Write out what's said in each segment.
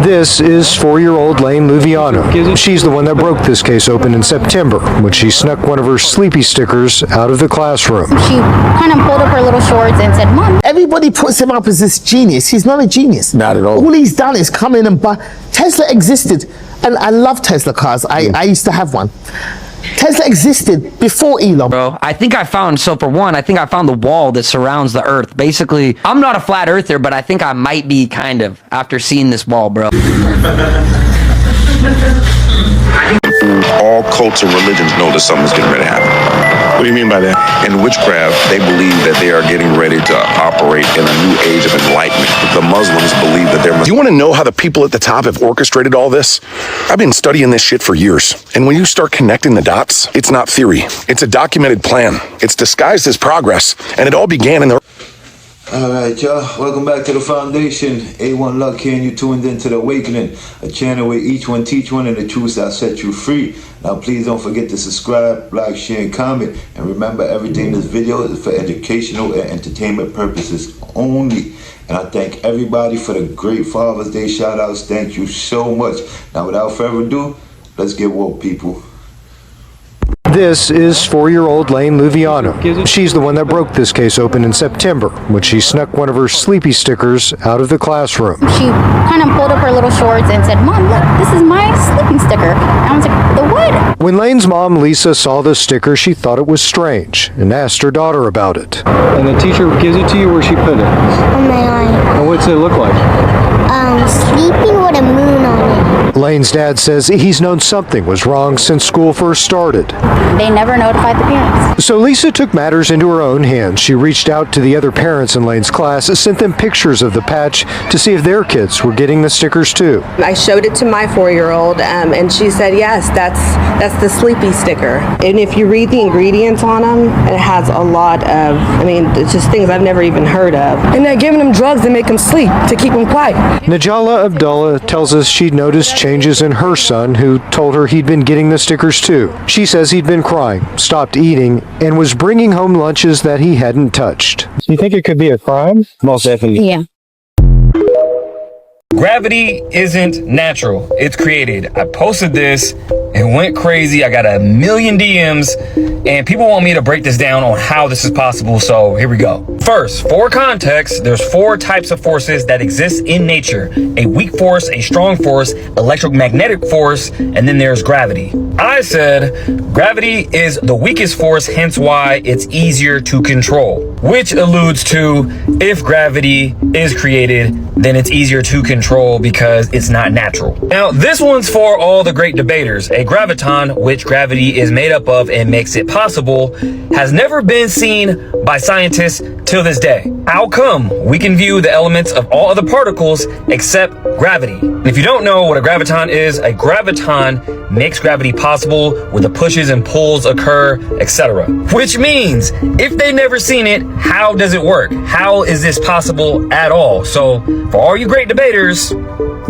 This is 4-year-old Lane Luviano. She's the one that broke this case open in September when she snuck one of her Sleepy stickers out of the classroom. She kind of pulled up her little shorts and said, "Mom." Everybody puts him up as this genius. He's not a genius. Not at all. All he's done is come in and buy. Tesla existed, and I love Tesla cars. I used to have one. Tesla existed before Elon. Bro, I think I found the wall that surrounds the earth. Basically, I'm not a flat earther, but I think I might be kind of after seeing this wall, bro. All cults and religions know that something's getting ready to happen. What do you mean by that? In witchcraft, they believe that they are getting ready to operate in a new age of enlightenment. The Muslims believe that they're... Do you want to know how the people at the top have orchestrated all this? I've been studying this shit for years. And when you start connecting the dots, it's not theory. It's a documented plan. It's disguised as progress. And it all began in the... Alright, y'all. Welcome back to the Foundation. A1 Luck here, and you tuned into The Awakening, a channel where each one teach one and the truth shall set you free. Now, please don't forget to subscribe, like, share, and comment. And remember, everything in this video is for educational and entertainment purposes only. And I thank everybody for the great Father's Day shout-outs. Thank you so much. Now, without further ado, let's get woke, people. This is 4-year-old Lane Luviano. She's the one that broke this case open in September when she snuck one of her Sleepy stickers out of the classroom. She kind of pulled up her little shorts and said, "Mom, look, this is my sleeping sticker." And I was like, "The what?" When Lane's mom, Lisa, saw the sticker, she thought it was strange and asked her daughter about it. And the teacher gives it to you, where she put it? On my eye. And what's it look like? Sleeping with a moon on it. Lane's dad says he's known something was wrong since school first started. They never notified the parents. So Lisa took matters into her own hands. She reached out to the other parents in Lane's class, sent them pictures of the patch to see if their kids were getting the stickers too. I showed it to my 4-year-old, and she said, yes, that's the Sleepy sticker. And if you read the ingredients on them, it has a lot of, it's just things I've never even heard of. And they're giving them drugs to make them sleep, to keep them quiet. Najala Abdullah tells us she'd noticed changes in her son, who told her he'd been getting the stickers too. She says he'd been crying, stopped eating, and was bringing home lunches that he hadn't touched. Do you think it could be a crime? Most definitely. Yeah. Gravity isn't natural. It's created. I posted this and went crazy. I got a million DMs and people want me to break this down on how this is possible. So here we go. First, for context, there's 4 types of forces that exist in nature: a weak force, a strong force, electromagnetic force, and then there's gravity. I said gravity is the weakest force, hence why it's easier to control, which alludes to if gravity is created, then it's easier to control because it's not natural. Now, this one's for all the great debaters. A graviton, which gravity is made up of and makes it possible, has never been seen by scientists till this day. How come? We can view the elements of all other particles except gravity. And if you don't know what a graviton is, a graviton makes gravity possible where the pushes and pulls occur, etc. Which means if they've never seen it, how does it work? How is this possible at all? So for all you great debaters,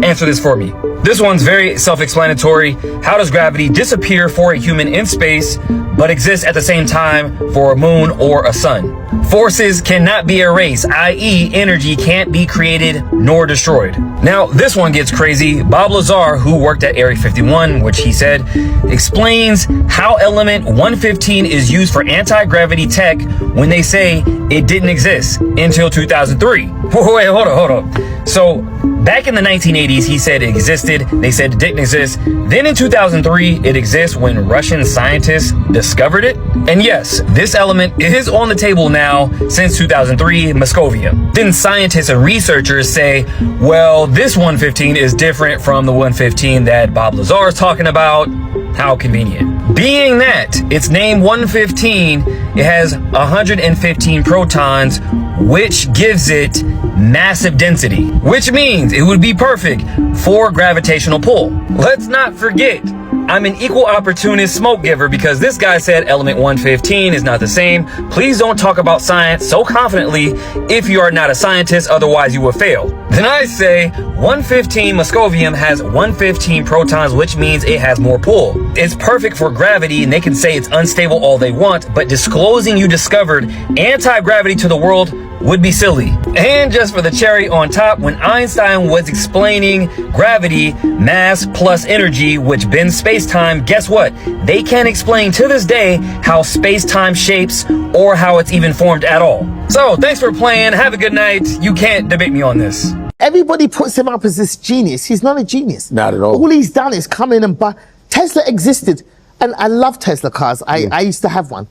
answer this for me. This one's very self-explanatory. How does gravity disappear for a human in space but exist at the same time for a moon or a sun? Forces cannot be erased, i.e. energy can't be created nor destroyed. Now, this one gets crazy. Bob Lazar, who worked at Area 51, which he said, explains how element 115 is used for anti-gravity tech when they say it didn't exist until 2003. Wait, hold on. So back in the 1980s, he said it existed. They said it didn't exist. Then in 2003, it exists when Russian scientists discovered it. And yes, this element is on the table now since 2003, Moscovium. Then scientists and researchers say, well, this 115 is different from the 115 that Bob Lazar is talking about. How convenient. Being that it's named 115, it has 115 protons, which gives it massive density, which means it would be perfect for gravitational pull. Let's not forget, I'm an equal opportunist smoke giver because this guy said element 115 is not the same. Please don't talk about science so confidently if you are not a scientist, otherwise you will fail. Then I say 115 Moscovium has 115 protons, which means it has more pull. It's perfect for gravity, and they can say it's unstable all they want, but disclosing you discovered anti-gravity to the world would be silly. And just for the cherry on top, when Einstein was explaining gravity, mass plus energy, which bends space-time, guess what? They can't explain to this day how space-time shapes or how it's even formed at all. So thanks for playing. Have a good night. You can't debate me on this. Everybody puts him up as this genius. He's not a genius. Not at all. All he's done is come in and buy. Tesla existed, and I love Tesla cars. I used to have one.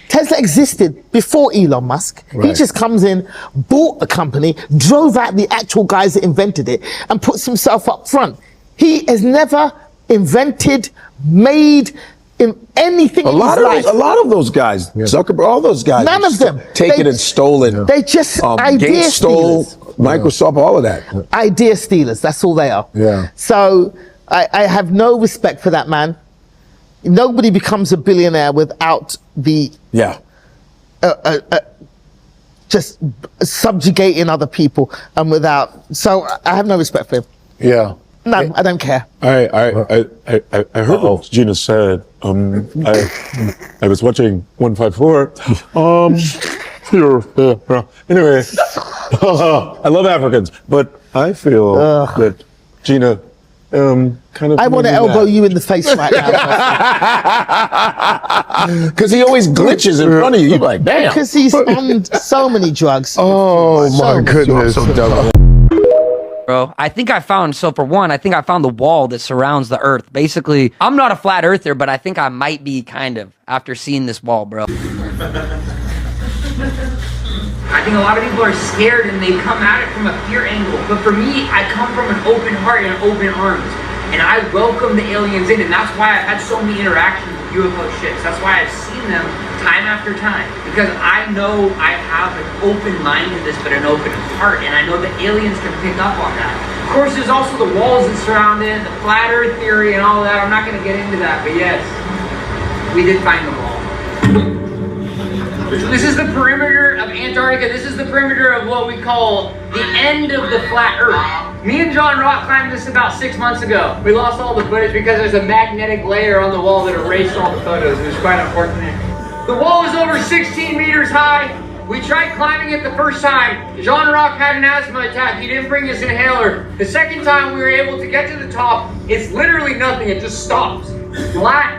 Tesla existed before Elon Musk. He Right. just comes in, bought a company, drove out the actual guys that invented it, and puts himself up front. He has never invented, made anything A in lot his of life. those, a lot of those guys, Zuckerberg, all those guys, None of them. taken They- and stolen. They just idea Gates stole stealers. Microsoft, all of that. Idea stealers. That's all they are. Yeah. So I have no respect for that man. Nobody becomes a billionaire without the Yeah. just subjugating other people and without. So I have no respect for him. Yeah. No, I don't care. I heard what Gina said. I was watching 154. Anyway, I love Africans, but I feel that Gina kind of. I want to elbow you in the face right now. Because he always glitches in front of you. You're like, damn. Because he's on so many drugs. Oh my goodness. So dumb. Bro, I think I found, so for one, I think I found the wall that surrounds the earth. Basically, I'm not a flat earther, but I think I might be kind of after seeing this wall, bro. I think a lot of people are scared and they come at it from a fear angle. But for me, I come from an open heart and open arms. And I welcome the aliens in, and that's why I've had so many interactions with UFO ships. That's why I've seen them time after time. Because I know I have an open mind to this, but an open heart. And I know the aliens can pick up on that. Of course, there's also the walls that surround it, the flat earth theory and all that. I'm not going to get into that, but yes, we did find the wall. This is the perimeter of Antarctica. This is the perimeter of what we call the end of the flat earth. Me and John Rock climbed this about 6 months ago. We lost all the footage because there's a magnetic layer on the wall that erased all the photos. It was quite unfortunate. The wall is over 16 meters high. We tried climbing it the first time. John Rock had an asthma attack. He didn't bring his inhaler. The second time we were able to get to the top, it's literally nothing. It just stops. Flat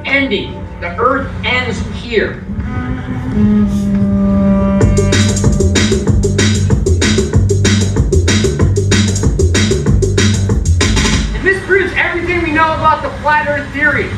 ending. The earth ends here. And this proves everything we know about the flat earth theory.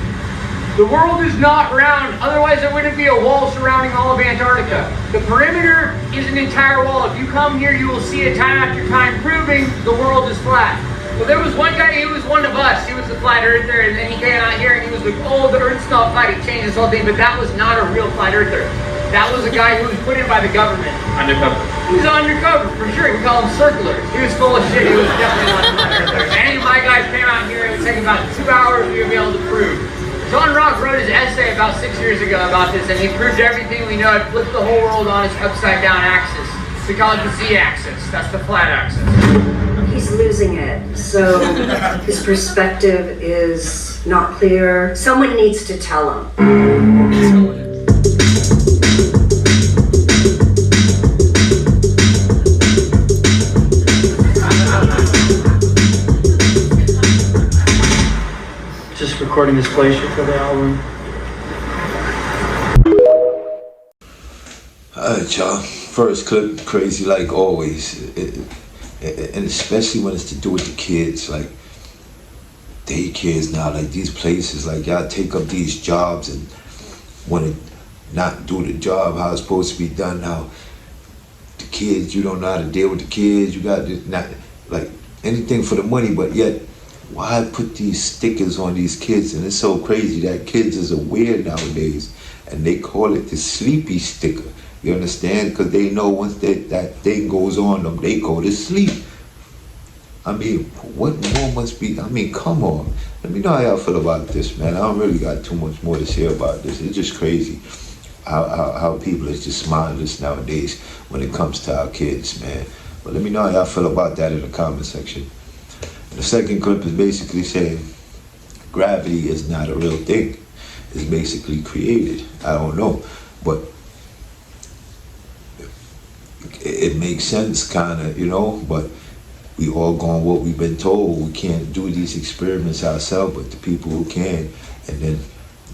The world is not round, otherwise there wouldn't be a wall surrounding all of Antarctica. The perimeter is an entire wall. If you come here, you will see it time after time proving the world is flat. Well, there was one guy, he was one of us. He was a flat earther, and then he came out here and he was like, oh, the earth's not flat. He changed this whole thing, but that was not a real flat earther. That was a guy who was put in by the government. Undercover. He was undercover, for sure. We call him circlers. He was full of shit. He was definitely not a flat earther. If any of my guys came out here, it would take about 2 hours we would be able to prove. John Rock wrote his essay about 6 years ago about this, and he proved everything we know. It flipped the whole world on its upside-down axis. We call it the Z-axis. That's the flat axis. He's losing it, so his perspective is not clear. Someone needs to tell him. Just recording this pleasure for the album. Alright, y'all. First clip, crazy like always. And especially when it's to do with the kids, like daycares now, like these places, like y'all take up these jobs and want to not do the job how it's supposed to be done. Now, the kids, you don't know how to deal with the kids. You got to not like anything for the money, but yet, why put these stickers on these kids? And it's so crazy that kids is aware nowadays, and they call it the sleepy sticker. You understand? Because they know once that thing goes on them, they go to sleep. I mean, what more must be? I mean, come on. Let me know how y'all feel about this, man. I don't really got too much more to say about this. It's just crazy how people is just mindless nowadays when it comes to our kids, man. But let me know how y'all feel about that in the comment section. And the second clip is basically saying gravity is not a real thing. It's basically created. I don't know. But it makes sense, kind of, you know, but we all going what we've been told. We can't do these experiments ourselves, but the people who can, and then,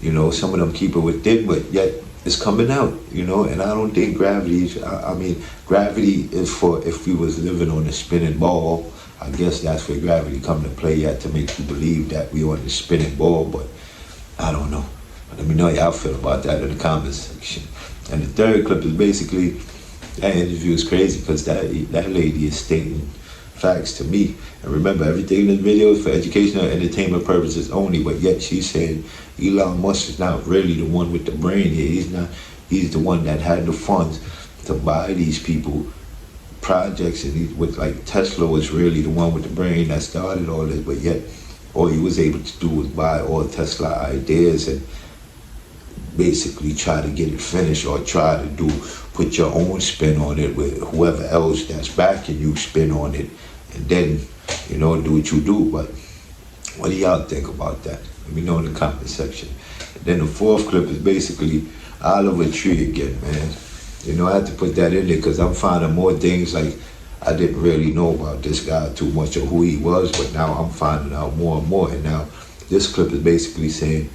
you know, some of them keep it within, but yet it's coming out, you know. And I don't think gravity, I mean, gravity is for if we was living on a spinning ball. I guess that's where gravity come to play at, to make you believe that we on the spinning ball, but I don't know. Let me know how y'all feel about that in the comments section. And the third clip is basically, that interview is crazy because that lady is stating facts to me. And remember, everything in this video is for educational and entertainment purposes only, but yet she said Elon Musk is not really the one with the brain here. He's the one that had the funds to buy these people projects, and with like Tesla was really the one with the brain that started all this, but yet all he was able to do was buy all Tesla ideas and basically try to get it finished, or try to put your own spin on it with whoever else that's backing you spin on it, and then, you know, do what you do. But what do y'all think about that? Let me know in the comment section. And then the fourth clip is basically Oliver Tree again, man. You know, I had to put that in there because I'm finding more things like I didn't really know about this guy too much or who he was, but now I'm finding out more and more. And now this clip is basically saying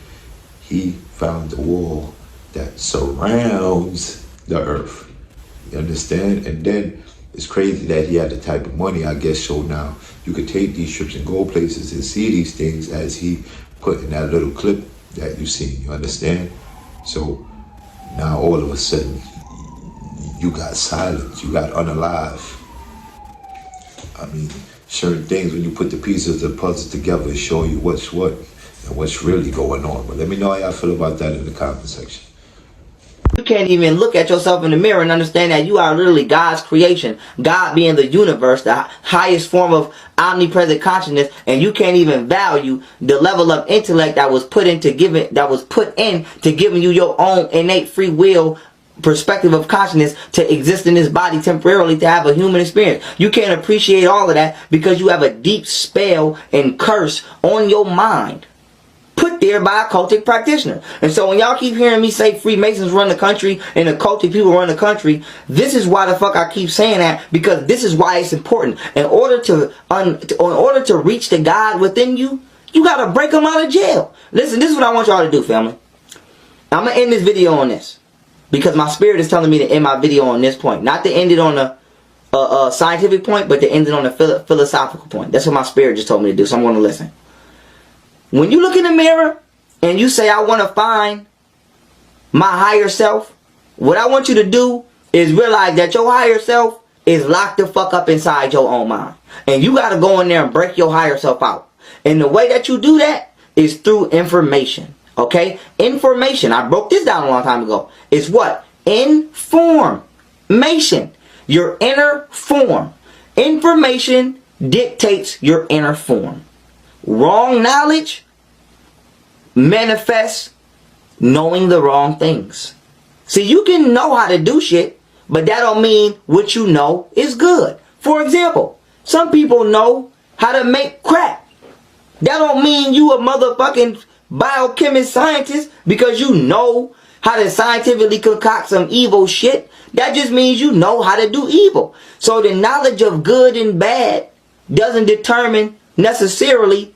he found the wall that surrounds the earth. You understand? And then it's crazy that he had the type of money, I guess, so now you could take these trips and go places and see these things as he put in that little clip that you seen. You understand? So now all of a sudden you got silence, you got unalive. I mean, certain things, when you put the pieces of the puzzle together, it show you what's what and what's really going on. But let me know how y'all feel about that in the comment section. You can't even look at yourself in the mirror and understand that you are literally God's creation. God being the universe, the highest form of omnipresent consciousness, and you can't even value the level of intellect that was put into giving you your own innate free will perspective of consciousness to exist in this body temporarily, to have a human experience. You can't appreciate all of that because you have a deep spell and curse on your mind put there by a cultic practitioner. And so when y'all keep hearing me say Freemasons run the country and the cultic people run the country, this is why the fuck I keep saying that, because this is why it's important. In order to reach the God within you, you gotta break them out of jail. Listen, this is what I want y'all to do, family. I'm gonna end this video on this because my spirit is telling me to end my video on this point, not to end it on a scientific point, but to end it on a philosophical point. That's what my spirit just told me to do, so I'm gonna listen. When you look in the mirror and you say, I want to find my higher self, what I want you to do is realize that your higher self is locked the fuck up inside your own mind. And you got to go in there and break your higher self out. And the way that you do that is through information. Okay? Information. I broke this down a long time ago. It's what? Information. Your inner form. Information dictates your inner form. Wrong knowledge manifests knowing the wrong things. See, you can know how to do shit, but that don't mean what you know is good. For example, some people know how to make crack. That don't mean you a motherfucking biochemist scientist because you know how to scientifically concoct some evil shit. That just means you know how to do evil. So the knowledge of good and bad doesn't determine necessarily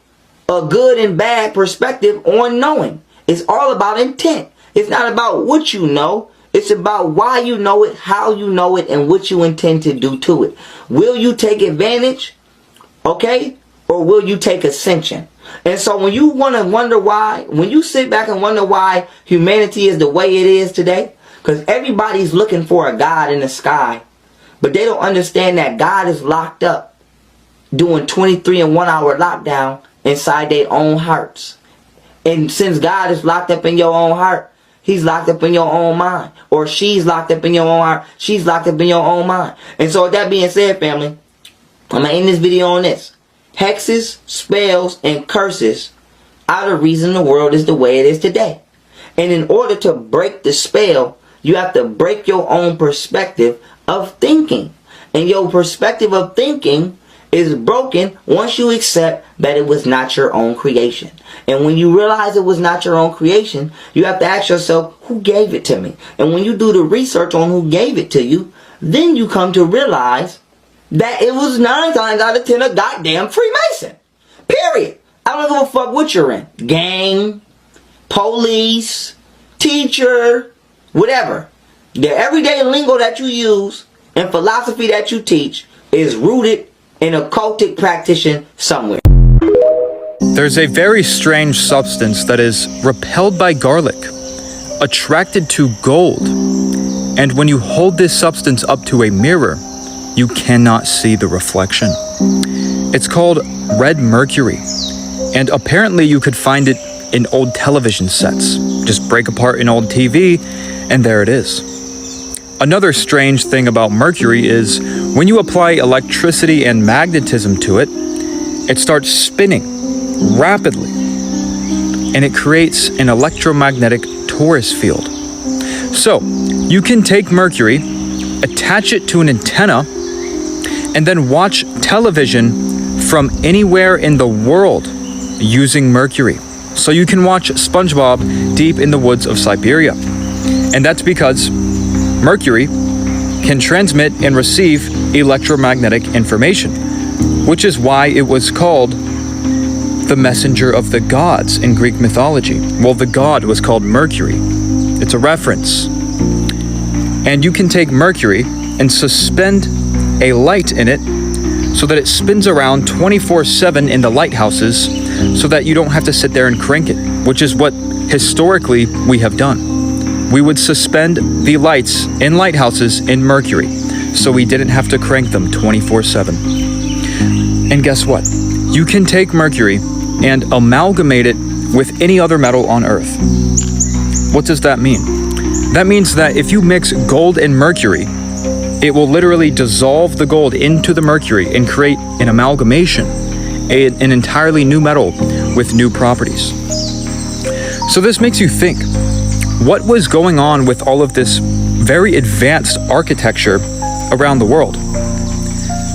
a good and bad perspective on knowing. It's all about intent. It's not about what you know. It's about why you know it, how you know it, and what you intend to do to it. Will you take advantage? Okay? Or will you take ascension? And so when you want to wonder why, when you sit back and wonder why humanity is the way it is today, because everybody's looking for a God in the sky, but they don't understand that God is locked up doing 23 and 1 hour lockdown inside their own hearts. And since God is locked up in your own heart, He's locked up in your own mind. Or she's locked up in your own heart. She's locked up in your own mind. And so with that being said, family, I'm going to end this video on this. Hexes, spells, and curses are the reason the world is the way it is today. And in order to break the spell, you have to break your own perspective of thinking. And your perspective of thinking is broken once you accept that it was not your own creation. And when you realize it was not your own creation, you have to ask yourself, who gave it to me? And when you do the research on who gave it to you, then you come to realize that it was 9 times out of 10 a goddamn Freemason. Period. I don't give a fuck what you're in. Gang, police, teacher, whatever. The everyday lingo that you use and philosophy that you teach is rooted in a cultic practitioner somewhere. There's a very strange substance that is repelled by garlic, attracted to gold, and when you hold this substance up to a mirror, you cannot see the reflection. It's called red mercury, and apparently you could find it in old television sets. Just break apart an old TV, and there it is. Another strange thing about mercury is when you apply electricity and magnetism to it, it starts spinning rapidly, and it creates an electromagnetic torus field. So, you can take mercury, attach it to an antenna, and then watch television from anywhere in the world using mercury. So you can watch SpongeBob deep in the woods of Siberia. And that's because mercury can transmit and receive electromagnetic information, which is why it was called the messenger of the gods in Greek mythology. Well, the god was called Mercury. It's a reference. And you can take mercury and suspend a light in it so that it spins around 24/7 in the lighthouses so that you don't have to sit there and crank it, which is what historically we have done. We would suspend the lights in lighthouses in mercury so we didn't have to crank them 24/7. And guess what? You can take mercury and amalgamate it with any other metal on Earth. What does that mean? That means that if you mix gold and mercury, it will literally dissolve the gold into the mercury and create an amalgamation, an entirely new metal with new properties. So this makes you think, what was going on with all of this very advanced architecture around the world?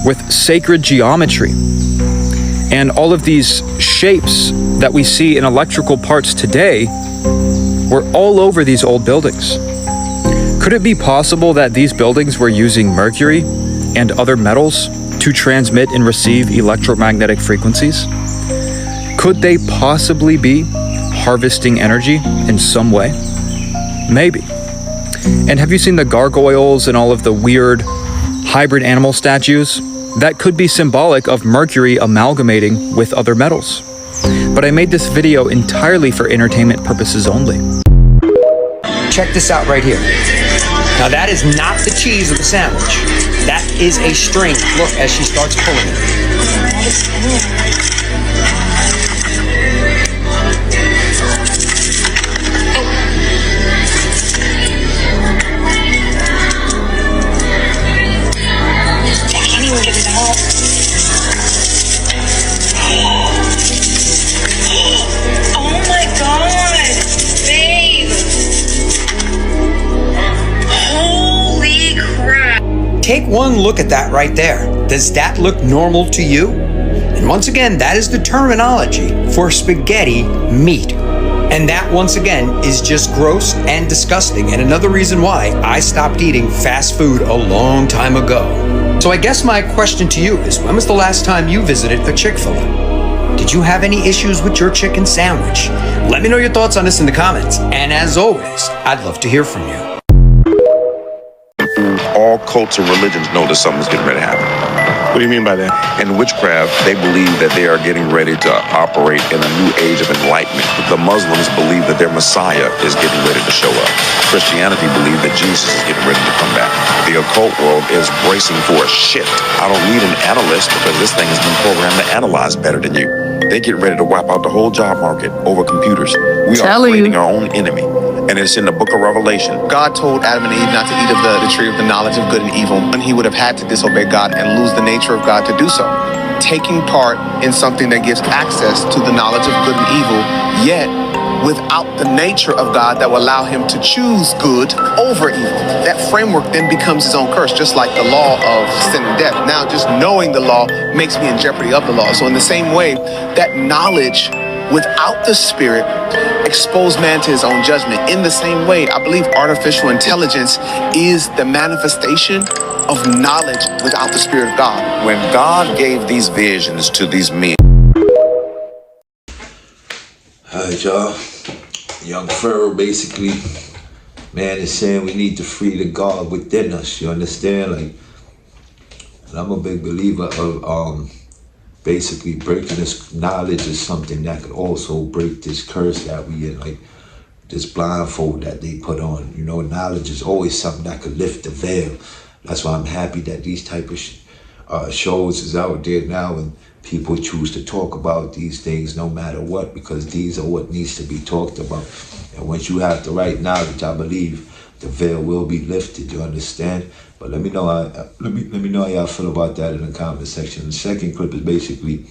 With sacred geometry and all of these shapes that we see in electrical parts today were all over these old buildings. Could it be possible that these buildings were using mercury and other metals to transmit and receive electromagnetic frequencies? Could they possibly be harvesting energy in some way? Maybe. And have you seen the gargoyles and all of the weird hybrid animal statues? That could be symbolic of mercury amalgamating with other metals. But I made this video entirely for entertainment purposes only. Check this out right here. Now that is not the cheese of the sandwich. That is a string. Look as she starts pulling it. Take one look at that right there. Does that look normal to you? And once again, that is the terminology for spaghetti meat. And that, once again, is just gross and disgusting, and another reason why I stopped eating fast food a long time ago. So I guess my question to you is, when was the last time you visited a Chick-fil-A? Did you have any issues with your chicken sandwich? Let me know your thoughts on this in the comments. And as always, I'd love to hear from you. All cults and religions know that something's getting ready to happen. What do you mean by that? In witchcraft, they believe that they are getting ready to operate in a new age of enlightenment. The Muslims believe that their Messiah is getting ready to show up. Christianity believes that Jesus is getting ready to come back. The occult world is bracing for a shift. I don't need an analyst because this thing has been programmed to analyze better than you. They get ready to wipe out the whole job market over computers. We are creating our own enemy. And it's in the book of Revelation. God told Adam and Eve not to eat of the tree of the knowledge of good and evil, and he would have had to disobey God and lose the nature of God to do so. Taking part in something that gives access to the knowledge of good and evil, yet without the nature of God that will allow him to choose good over evil. That framework then becomes his own curse, just like the law of sin and death. Now, just knowing the law makes me in jeopardy of the law. So in the same way, that knowledge without the Spirit, expose man to his own judgment. In the same way, I believe artificial intelligence is the manifestation of knowledge without the Spirit of God. When God gave these visions to these men. Alright, y'all. Young Pharaoh basically, man, is saying we need to free the God within us. You understand? Like, and I'm a big believer of basically breaking this knowledge is something that could also break this curse that we in, like this blindfold that they put on. You know, knowledge is always something that could lift the veil. That's why I'm happy that these type of shows is out there now, and people choose to talk about these things no matter what, because these are what needs to be talked about. And once you have the right knowledge, I believe the veil will be lifted. You understand? But let me know how y'all feel about that in the comment section. The second clip is basically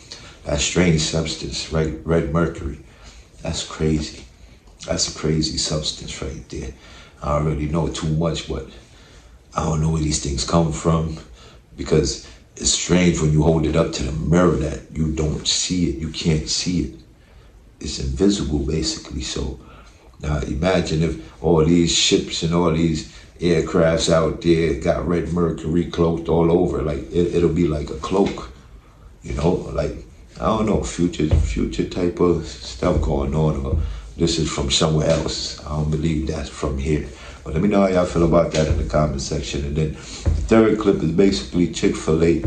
that strange substance, right? Red mercury. That's crazy. That's a crazy substance right there. I don't really know too much, but I don't know where these things come from, because it's strange when you hold it up to the mirror that you don't see it. You can't see it. It's invisible, basically. So now imagine if all these ships and all these aircrafts out there got red mercury cloaked all over. Like it'll be like a cloak, you know, like, I don't know, future type of stuff going on, or this is from somewhere else. I don't believe that's from here. But let me know how y'all feel about that in the comment section. And then the third clip is basically Chick-fil-A.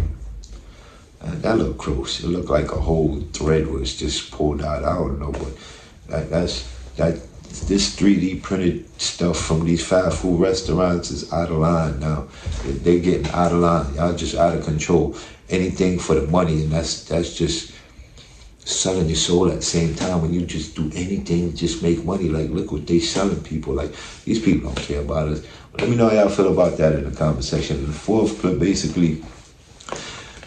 And that looked gross. It looked like a whole thread was just pulled out. I don't know, but this 3D printed stuff from these fast food restaurants is out of line now. They're getting out of line. Y'all just out of control. Anything for the money, and that's just selling your soul at the same time. When you just do anything, just make money. Like, look what they selling people. Like, these people don't care about us. But let me know how y'all feel about that in the comment section. And the fourth clip, basically,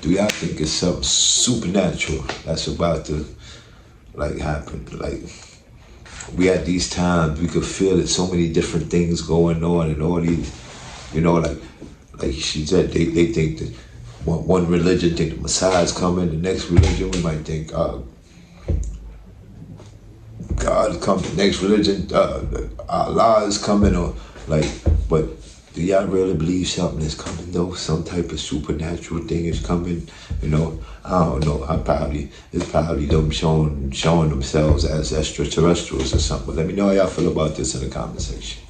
do y'all think it's something supernatural that's about to, like, happen? Like, we at these times, we could feel that so many different things going on, and all these, you know, like she said, they think that one religion think the Messiah is coming, the next religion we might think God is coming, the next religion Allah is coming, or like, but do y'all really believe something is coming though? Some type of supernatural thing is coming, you know? I don't know. It's probably them showing themselves as extraterrestrials or something. But let me know how y'all feel about this in the comment section.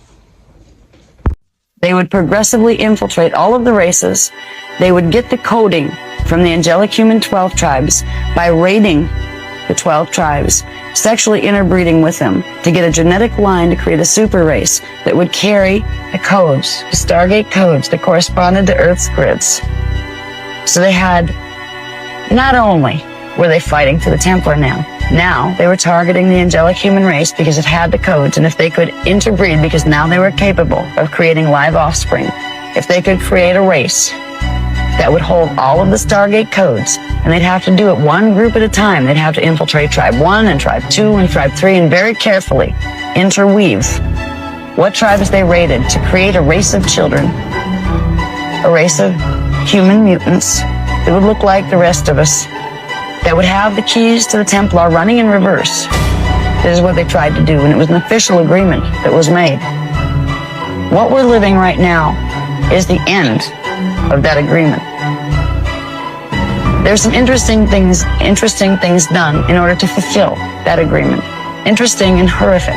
They would progressively infiltrate all of the races. They would get the coding from the angelic human 12 tribes by raiding the 12 tribes, sexually interbreeding with them to get a genetic line to create a super race that would carry the codes, the Stargate codes that corresponded to Earth's grids. So they had, not only were they fighting for the Templar now they were targeting the angelic human race because it had the codes, and if they could interbreed, because now they were capable of creating live offspring, if they could create a race that would hold all of the Stargate codes, and they'd have to do it one group at a time. They'd have to infiltrate Tribe 1 and Tribe 2 and Tribe 3 and very carefully interweave what tribes they raided to create a race of children, a race of human mutants that would look like the rest of us, that would have the keys to the Templar running in reverse. This is what they tried to do, and it was an official agreement that was made. What we're living right now is the end of that agreement. There's some interesting things done in order to fulfill that agreement. Interesting and horrific.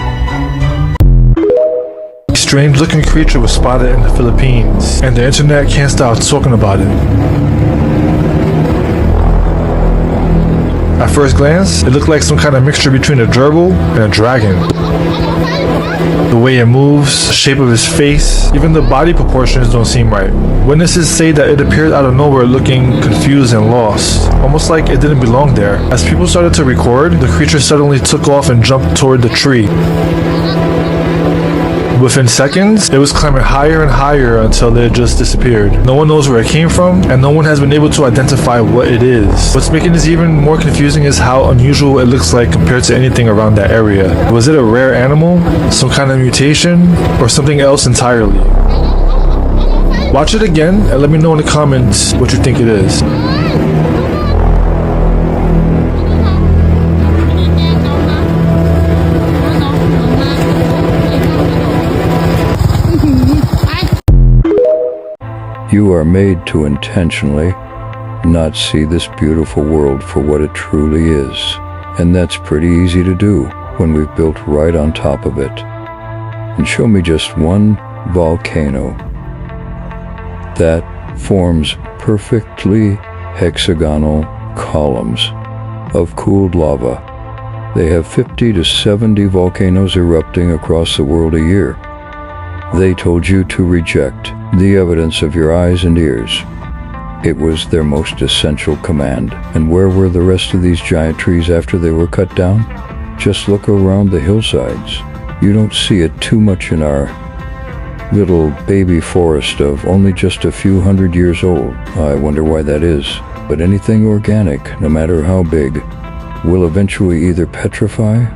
A strange-looking creature was spotted in the Philippines, and the internet can't stop talking about it. At first glance, it looked like some kind of mixture between a gerbil and a dragon. The way it moves, the shape of his face, even the body proportions don't seem right. Witnesses say that it appeared out of nowhere looking confused and lost, almost like it didn't belong there. As people started to record, the creature suddenly took off and jumped toward the tree. Within seconds, it was climbing higher and higher until it just disappeared. No one knows where it came from, and no one has been able to identify what it is. What's making this even more confusing is how unusual it looks like compared to anything around that area. Was it a rare animal, some kind of mutation, or something else entirely? Watch it again and let me know in the comments what you think it is. You are made to intentionally not see this beautiful world for what it truly is. And that's pretty easy to do when we've built right on top of it. And show me just one volcano that forms perfectly hexagonal columns of cooled lava. They have 50 to 70 volcanoes erupting across the world a year. They told you to reject the evidence of your eyes and ears. It was their most essential command. And where were the rest of these giant trees after they were cut down? Just look around the hillsides. You don't see it too much in our little baby forest of only just a few hundred years old. I wonder why that is. But anything organic, no matter how big, will eventually either petrify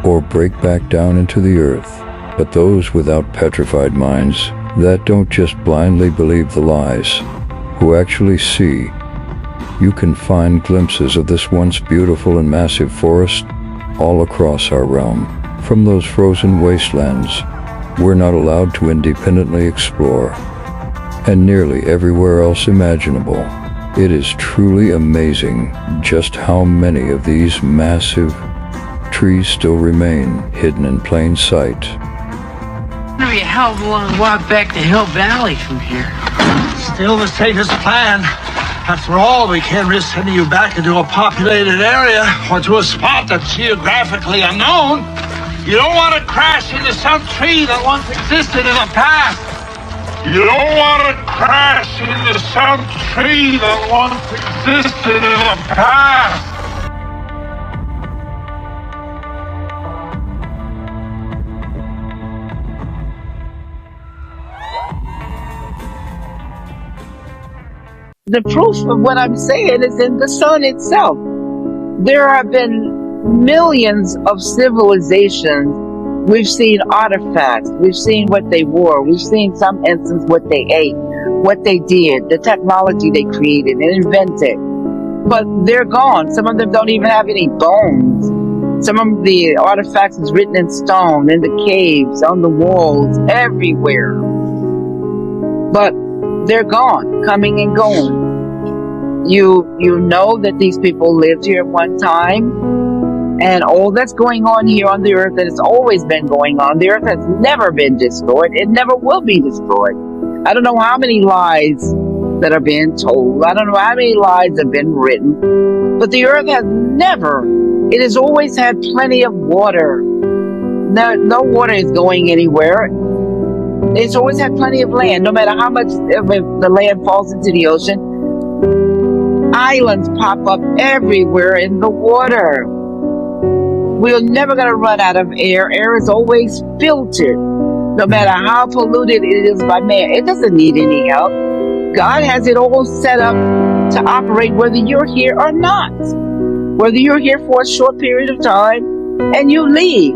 or break back down into the earth. But those without petrified minds that don't just blindly believe the lies, who actually see, you can find glimpses of this once beautiful and massive forest all across our realm. From those frozen wastelands we're not allowed to independently explore, and nearly everywhere else imaginable. It is truly amazing just how many of these massive trees still remain hidden in plain sight. It's gonna be a hell of a long walk back to Hill Valley from here. Still the safest plan. After all, we can't risk sending you back into a populated area or to a spot that's geographically unknown. You don't want to crash into some tree that once existed in the past. You don't want to crash into some tree that once existed in the past. The proof of what I'm saying is in the sun itself. There have been millions of civilizations. We've seen artifacts. We've seen what they wore. We've seen some instance what they ate, what they did, the technology they created and invented. But they're gone. Some of them don't even have any bones. Some of the artifacts is written in stone, in the caves, on the walls, everywhere. But they're gone, coming and going. You know that these people lived here at one time, and all that's going on here on the earth, that has always been going on. The earth has never been destroyed. It never will be destroyed. I don't know how many lies that are being told. I don't know how many lies have been written, but the earth has never, it has always had plenty of water. No water is going anywhere. It's always had plenty of land, no matter how much of the land falls into the ocean. Islands pop up everywhere in the water. We're never going to run out of air. Air is always filtered, no matter how polluted it is by man. It doesn't need any help. God has it all set up to operate whether you're here or not. Whether you're here for a short period of time and you leave.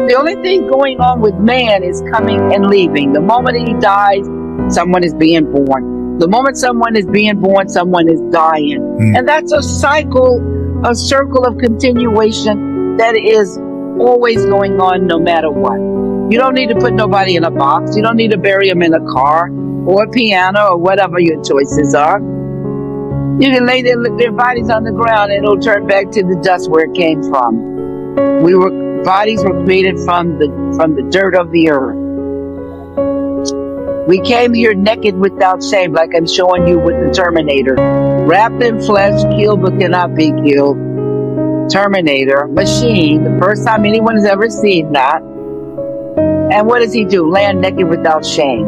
The only thing going on with man is coming and leaving. The moment he dies, someone is being born. The moment someone is being born, someone is dying. And that's a cycle, a circle of continuation that is always going on no matter what. You don't need to put nobody in a box. You don't need to bury them in a car or a piano or whatever your choices are. You can lay their bodies on the ground and it'll turn back to the dust where it came from. Bodies were created from the dirt of the earth. We came here naked without shame, like I'm showing you with the Terminator. Wrapped in flesh, killed but cannot be killed. Terminator, machine, the first time anyone has ever seen that. And what does he do? Land naked without shame.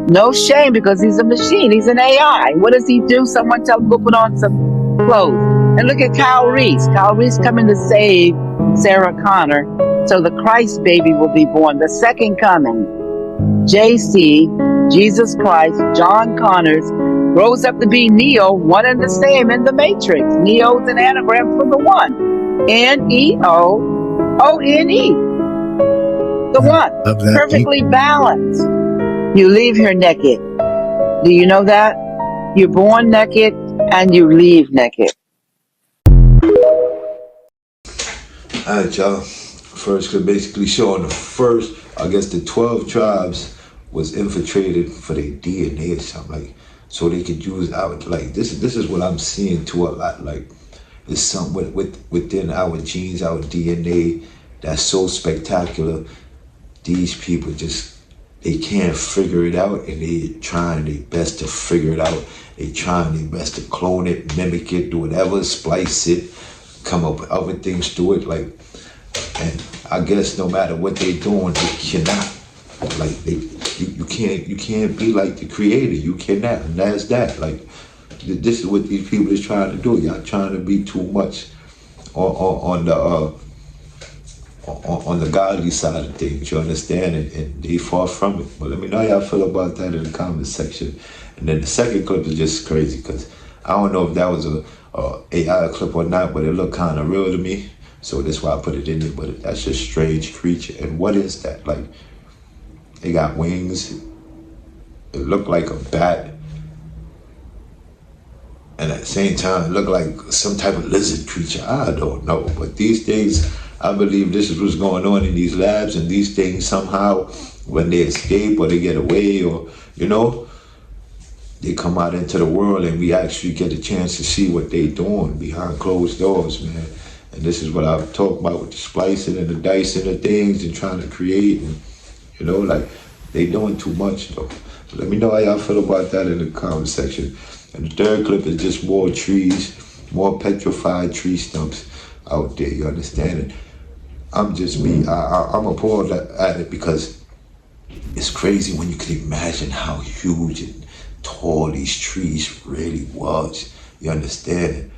No shame because he's a machine. He's an AI. What does he do? Someone tell him, go put on some clothes. And look at Kyle Reese. Kyle Reese coming to save Sarah Connor. So the Christ baby will be born. The second coming. JC, Jesus Christ, John Connors, grows up to be Neo, one and the same in the Matrix. Neo is an anagram for the one. N-E-O-O-N-E. The one. Perfectly balanced. You leave here naked. Do you know that? You're born naked and you leave naked. Alright, y'all. First, basically showing the 12 tribes was infiltrated for their DNA or something, like, so they could use our, like, this is what I'm seeing to a lot, like, there's something within our genes, our DNA, that's so spectacular. These people just, they can't figure it out, and they trying their best to figure it out. They trying their best to clone it, mimic it, do whatever, splice it, come up with other things to it, like, and I guess no matter what they doing, they cannot, like, you can't be like the creator. You cannot, and that's that. Like, this is what these people is trying to do. Y'all trying to be too much on the godly side of things. You understand? And they far from it. But let me know how y'all feel about that in the comment section. And then the second clip is just crazy because I don't know if that was a AI clip or not, but it looked kind of real to me. So that's why I put it in there. But that's just strange creature. And what is that? Like, it got wings. It looked like a bat. And at the same time, it looked like some type of lizard creature. I don't know. But these days, I believe this is what's going on in these labs. And these things somehow, when they escape or they get away or, you know, they come out into the world and we actually get a chance to see what they're doing behind closed doors, man. And this is what I've talked about with the splicing and the dicing of things and trying to create. And, you know, like, they doing too much, though. But let me know how y'all feel about that in the comment section. And the third clip is just more trees, more petrified tree stumps out there, you understand it? I'm just me. I'm appalled at it because it's crazy when you can imagine how huge and tall these trees really was. You understand it?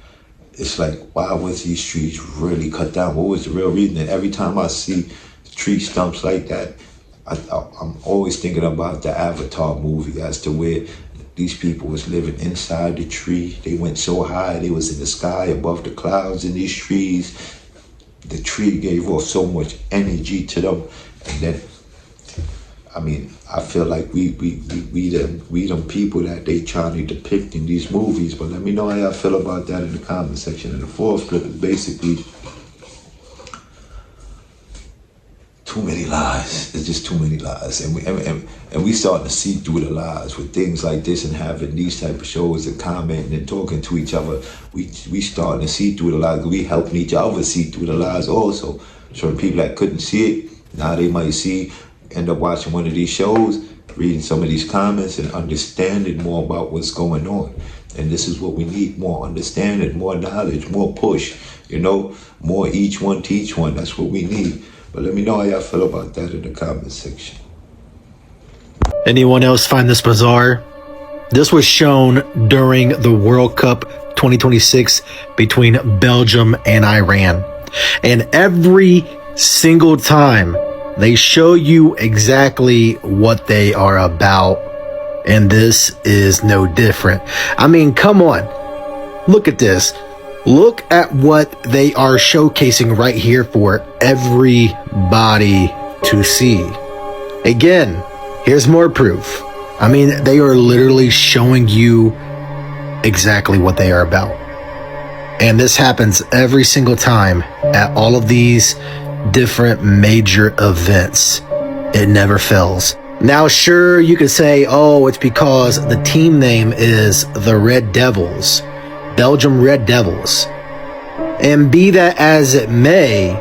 It's like, why was these trees really cut down? What was the real reason? And every time I see tree stumps like that, I'm always thinking about the Avatar movie as to where these people was living inside the tree. They went so high, they was in the sky above the clouds in these trees. The tree gave off so much energy to them. And then, I mean, I feel like we them people that they trying to depict in these movies. But let me know how y'all feel about that in the comment section. And the fourth clip is basically too many lies. There's just too many lies, and we starting to see through the lies with things like this and having these type of shows and commenting and talking to each other. We starting to see through the lies. We helping each other see through the lies also. So people that couldn't see it, now they might see. End up watching one of these shows, reading some of these comments, and understanding more about what's going on. And this is what we need: more understanding, more knowledge, more push. You know, more each one teach one. That's what we need. But let me know how y'all feel about that in the comment section. Anyone else find this bizarre? This was shown during the World Cup 2026 between Belgium and Iran. And every single time they show you exactly what they are about. And this is no different. I mean, come on. Look at this. Look at what they are showcasing right here for everybody to see. Again, here's more proof. I mean, they are literally showing you exactly what they are about. And this happens every single time at all of these different major events. It never fails. Now, sure, you could say, oh, it's because the team name is the Red Devils. Belgium Red Devils. And be that as it may,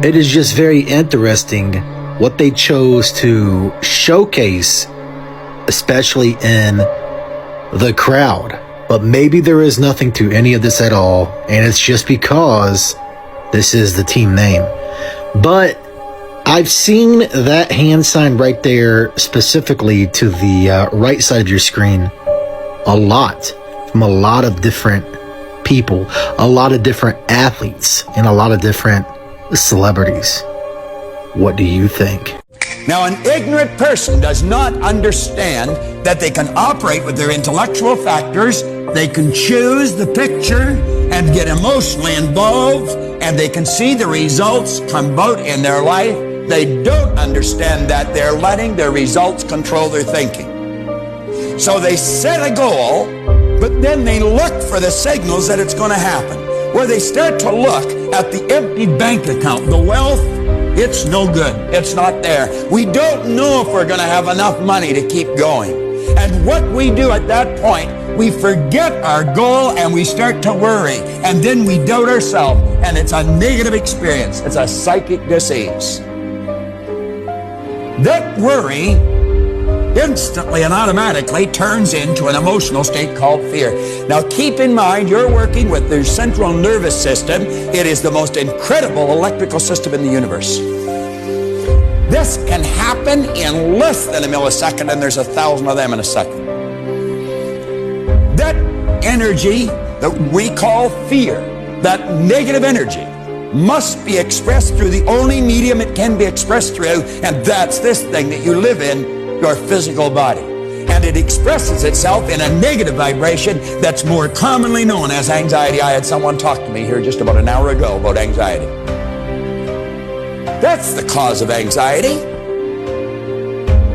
it is just very interesting what they chose to showcase, especially in the crowd. But maybe there is nothing to any of this at all, and it's just because this is the team name. But I've seen that hand sign right there, specifically to the right side of your screen, a lot. From a lot of different people, a lot of different athletes, and a lot of different celebrities. What do you think? Now, an ignorant person does not understand that they can operate with their intellectual factors, they can choose the picture and get emotionally involved, and they can see the results come about in their life. They don't understand that they're letting their results control their thinking. So they set a goal, but then they look for the signals that it's going to happen, where they start to look at the empty bank account, the wealth It's no good. It's not there. We don't know if we're going to have enough money to keep going. And what we do at that point, we forget our goal and we start to worry. And then we doubt ourselves. And it's a negative experience. It's a psychic disease. That worry instantly and automatically turns into an emotional state called fear. Now keep in mind, you're working with the central nervous system. It is the most incredible electrical system in the universe. This can happen in less than a millisecond, and there's 1,000 of them in a second. That energy that we call fear, that negative energy, must be expressed through the only medium it can be expressed through, and that's this thing that you live in, your physical body. And it expresses itself in a negative vibration that's more commonly known as anxiety. I had someone talk to me here just about an hour ago about anxiety. That's the cause of anxiety.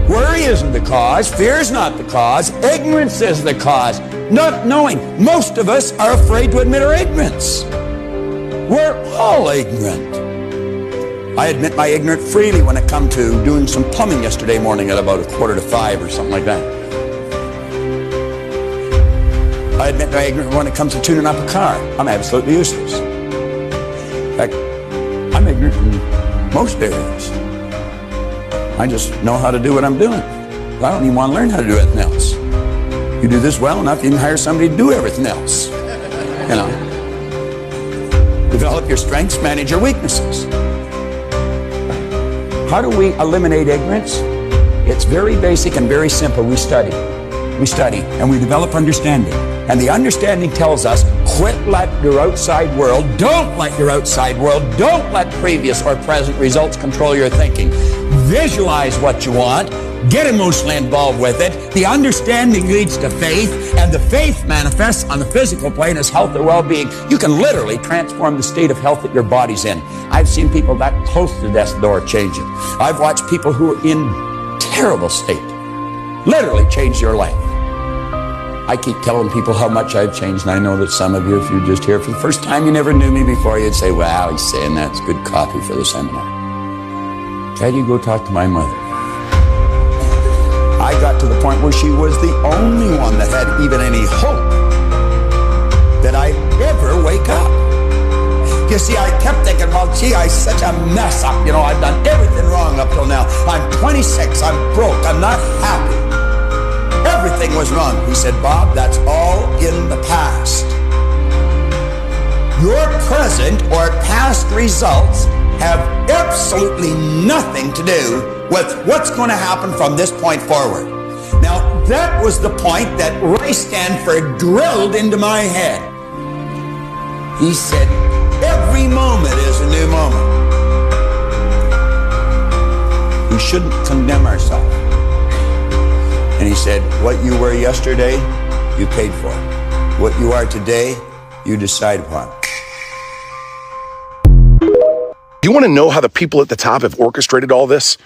Worry isn't the cause. Fear is not the cause. Ignorance is the cause. Not knowing. Most of us are afraid to admit our ignorance. We're all ignorant. I admit my ignorance freely when it comes to doing some plumbing yesterday morning at about 4:45 or something like that. I admit my ignorance when it comes to tuning up a car. I'm absolutely useless. In fact, I'm ignorant in most areas. I just know how to do what I'm doing. I don't even want to learn how to do anything else. You do this well enough, you can hire somebody to do everything else. You know. Develop your strengths, manage your weaknesses. How do we eliminate ignorance? It's very basic and very simple. We study. We study and we develop understanding. And the understanding tells us, quit letting your outside world, don't let your outside world, don't let previous or present results control your thinking. Visualize what you want. Get emotionally involved with it. The understanding leads to faith, and the faith manifests on the physical plane as health or well-being. You can literally transform the state of health that your body's in. I've seen people that close to death's door change it. I've watched people who are in terrible state literally change your life. I keep telling people how much I've changed, and I know that some of you, if you're just here for the first time, you never knew me before, you'd say, wow, he's saying that's good copy for the seminar. Try to go talk to my mother. I got to the point where she was the only one that had even any hope that I'd ever wake up. You see, I kept thinking, well, gee, I'm such a mess up. You know, I've done everything wrong up till now. I'm 26, I'm broke, I'm not happy. Everything was wrong. He said, Bob, that's all in the past. Your present or past results have absolutely nothing to do with what's going to happen from this point forward. Now, that was the point that Ray Stanford drilled into my head. He said, every moment is a new moment. We shouldn't condemn ourselves. And he said, what you were yesterday, you paid for. What you are today, you decide upon. You want to know how the people at the top have orchestrated all this?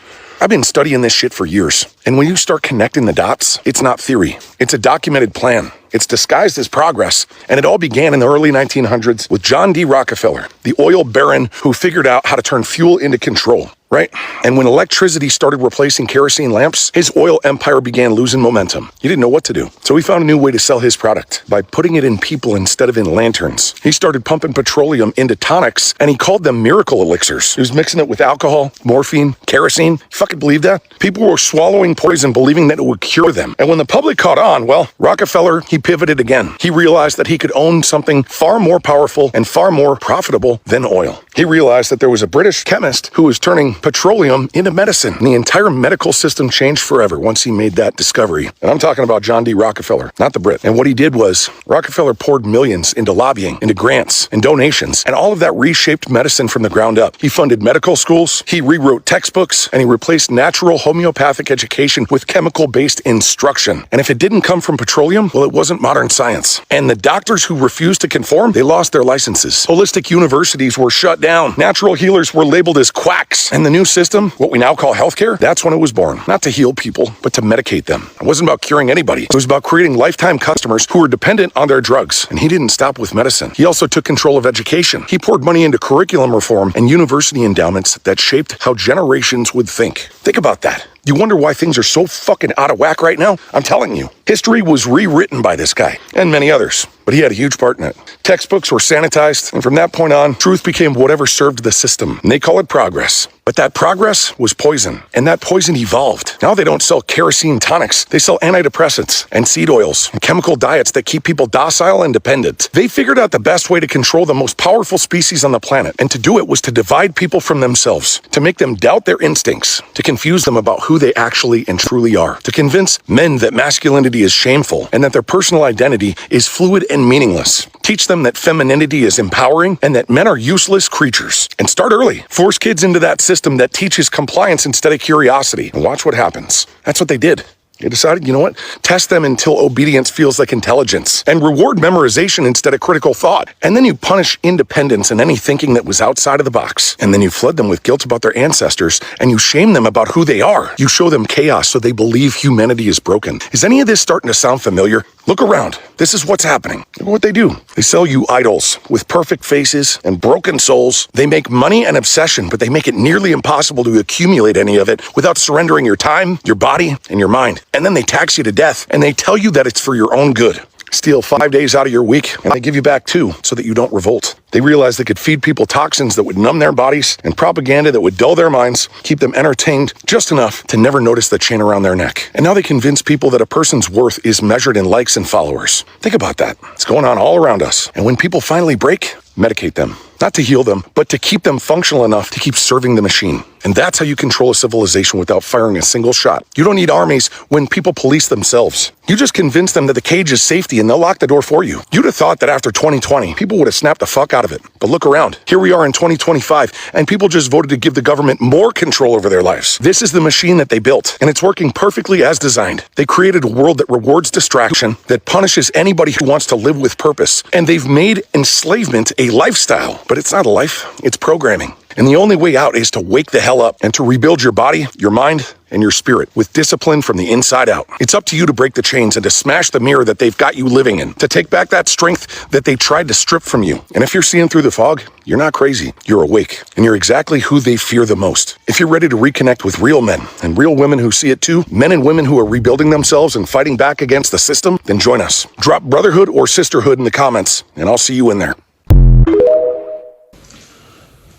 I've been studying this shit for years. And when you start connecting the dots, it's not theory. It's a documented plan. It's disguised as progress. And it all began in the early 1900s with John D. Rockefeller, the oil baron who figured out how to turn fuel into control, right? And when electricity started replacing kerosene lamps, his oil empire began losing momentum. He didn't know what to do. So he found a new way to sell his product by putting it in people instead of in lanterns. He started pumping petroleum into tonics, and he called them miracle elixirs. He was mixing it with alcohol, morphine, kerosene. You fucking believe that? People were swallowing poison believing that it would cure them. And when the public caught on, well, Rockefeller, he pivoted again. He realized that he could own something far more powerful and far more profitable than oil. He realized that there was a British chemist who was turning petroleum into medicine. And the entire medical system changed forever once he made that discovery. And I'm talking about John D. Rockefeller, not the Brit. And what he did was, Rockefeller poured millions into lobbying, into grants, and donations. And all of that reshaped medicine from the ground up. He funded medical schools, he rewrote textbooks, and he replaced natural homeopathic education with chemical-based instruction. And if it didn't come from petroleum, well, it wasn't modern science. And the doctors who refused to conform, they lost their licenses. Holistic universities were shut down. Natural healers were labeled as quacks. And the new system, what we now call healthcare, that's when it was born. Not to heal people, but to medicate them. It wasn't about curing anybody. It was about creating lifetime customers who were dependent on their drugs. And he didn't stop with medicine. He also took control of education. He poured money into curriculum reform and university endowments that shaped how generations would think. Think about that. You wonder why things are so fucking out of whack right now? I'm telling you. History was rewritten by this guy, and many others, but he had a huge part in it. Textbooks were sanitized, and from that point on, truth became whatever served the system, and they call it progress. But that progress was poison, and that poison evolved. Now they don't sell kerosene tonics. They sell antidepressants and seed oils and chemical diets that keep people docile and dependent. They figured out the best way to control the most powerful species on the planet, and to do it was to divide people from themselves, to make them doubt their instincts, to confuse them about who they actually and truly are, to convince men that masculinity is shameful and that their personal identity is fluid and meaningless. Teach them that femininity is empowering and that men are useless creatures. And start early. Force kids into that system that teaches compliance instead of curiosity. And watch what happens. That's what they did. They decided, you know what? Test them until obedience feels like intelligence, and reward memorization instead of critical thought. And then you punish independence and any thinking that was outside of the box. And then you flood them with guilt about their ancestors, and you shame them about who they are. You show them chaos so they believe humanity is broken. Is any of this starting to sound familiar? Look around. This is what's happening. Look what they do. They sell you idols with perfect faces and broken souls. They make money an obsession, but they make it nearly impossible to accumulate any of it without surrendering your time, your body, and your mind. And then they tax you to death, and they tell you that it's for your own good. Steal 5 days out of your week, and they give you back 2 so that you don't revolt. They realized they could feed people toxins that would numb their bodies and propaganda that would dull their minds, keep them entertained just enough to never notice the chain around their neck. And now they convince people that a person's worth is measured in likes and followers. Think about that. It's going on all around us. And when people finally break, medicate them. Not to heal them, but to keep them functional enough to keep serving the machine. And that's how you control a civilization without firing a single shot. You don't need armies when people police themselves. You just convince them that the cage is safety and they'll lock the door for you. You'd have thought that after 2020, people would have snapped the fuck out of it. But look around. Here we are in 2025, and people just voted to give the government more control over their lives. This is the machine that they built, and it's working perfectly as designed. They created a world that rewards distraction, that punishes anybody who wants to live with purpose. And they've made enslavement a lifestyle. But it's not a life, it's programming. And the only way out is to wake the hell up and to rebuild your body, your mind, and your spirit with discipline from the inside out. It's up to you to break the chains and to smash the mirror that they've got you living in, to take back that strength that they tried to strip from you. And if you're seeing through the fog, you're not crazy, you're awake, and you're exactly who they fear the most. If you're ready to reconnect with real men and real women who see it too, men and women who are rebuilding themselves and fighting back against the system, then join us. Drop brotherhood or sisterhood in the comments, and I'll see you in there.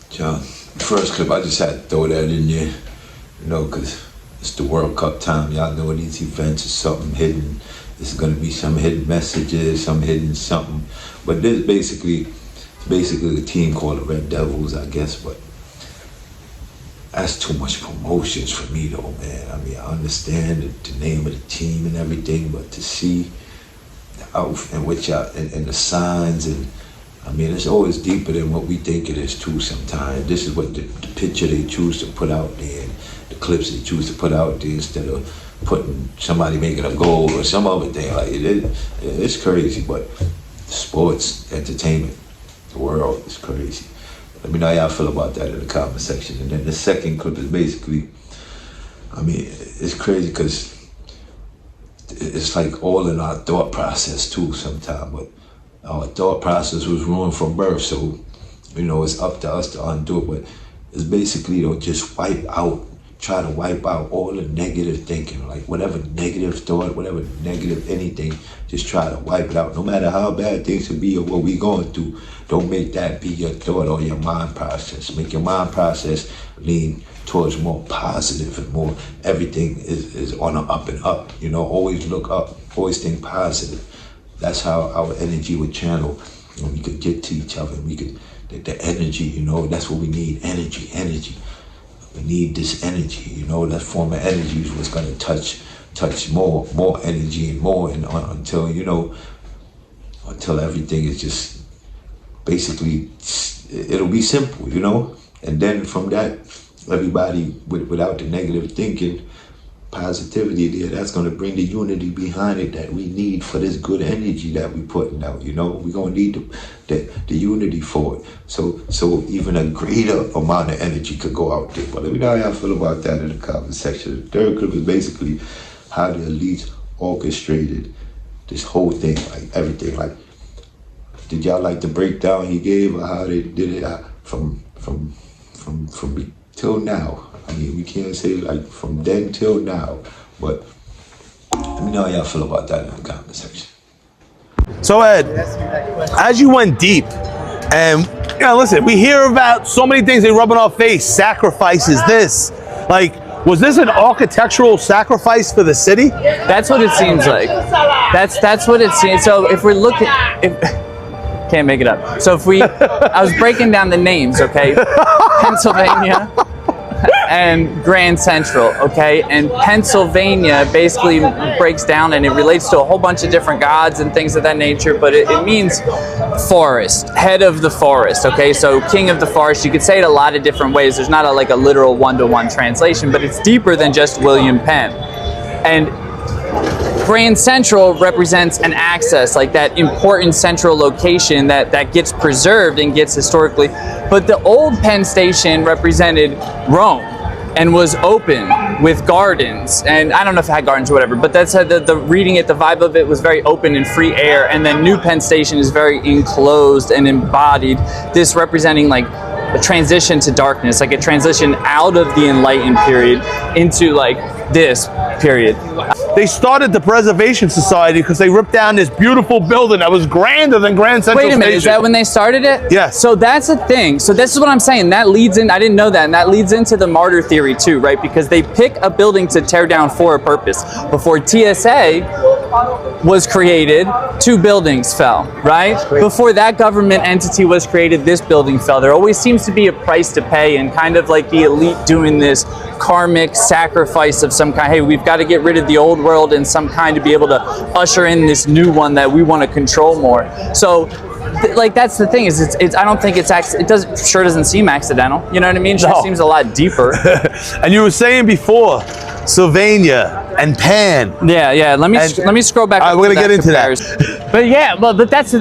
John, first clip, I just had to throw that in there, you know, because it's the World Cup time. Y'all know these events are something hidden. There's going to be some hidden messages, some hidden something. But this basically a team called the Red Devils, I guess, but that's too much promotions for me, though, man. I mean, I understand the name of the team and everything, but to see the outfit and what y'all, and the signs, and I mean, it's always deeper than what we think it is too sometimes. This is what the picture they choose to put out there, and the clips they choose to put out there instead of putting somebody making a goal or some other thing. Like it's crazy, but sports, entertainment, the world is crazy. Let me know how y'all feel about that in the comment section. And then the second clip is basically, I mean, it's crazy because it's like all in our thought process too sometimes, but our thought process was ruined from birth, so, you know, it's up to us to undo it. But it's basically, you know, just try to wipe out all the negative thinking, like whatever negative thought, whatever negative anything, just try to wipe it out. No matter how bad things will be or what we going through, don't make that be your thought or your mind process. Make your mind process lean towards more positive and more, everything is on an up and up. You know, always look up, always think positive. That's how our energy would channel, and we could get to each other. We could, the energy, you know, that's what we need. Energy. We need this energy, you know. That form of energy is what's gonna touch more energy and more, and until, you know, until everything is just basically, it'll be simple, you know. And then from that, everybody without the negative thinking, positivity there, that's going to bring the unity behind it that we need for this good energy that we're putting out. You know, we're going to need the unity for it. So even a greater amount of energy could go out there. But let me know how y'all feel about that in the comment section. The third clip is basically how the elites orchestrated this whole thing, like everything. Like, did y'all like the breakdown he gave of how they did it from till now? I mean, we can't say like from then till now, but let me know how y'all feel about that in the comment section. So Ed, as you went deep, and you know, listen, we hear about so many things they rub in our face, sacrifices, this, like, was this an architectural sacrifice for the city? That's what it seems like. That's what it seems. So if we're looking, can't make it up. So if I was breaking down the names, okay, Pennsylvania and Grand Central, okay, and Pennsylvania basically breaks down and it relates to a whole bunch of different gods and things of that nature, but it means forest, head of the forest, okay, so king of the forest. You could say it a lot of different ways. There's not like a literal one-to-one translation, but it's deeper than just William Penn. And Grand Central represents an access, like that important central location that gets preserved and gets historically. But the old Penn Station represented Rome and was open with gardens. And I don't know if it had gardens or whatever, but that's the reading it, the vibe of it was very open and free air. And then New Penn Station is very enclosed and embodied, this representing like a transition to darkness, like a transition out of the Enlightened period into like this period. They started the Preservation Society because they ripped down this beautiful building that was grander than Grand Central Station. Wait a minute, is that when they started it? Yes. So that's a thing. So this is what I'm saying. That leads in, I didn't know that, and that leads into the martyr theory too, right? Because they pick a building to tear down for a purpose. Before TSA was created, 2 buildings fell, right? Before that government entity was created, this building fell. There always seems to be a price to pay, and kind of like the elite doing this karmic sacrifice of some kind. Hey, we've got to get rid of the old world in some kind to be able to usher in this new one that we want to control more. So like that's the thing, is it's I don't think it's sure doesn't seem accidental. You know what I mean? It just seems a lot deeper. And you were saying before, Sylvania and Pan. Yeah. Let me scroll back. We're gonna get into that. But yeah, but that's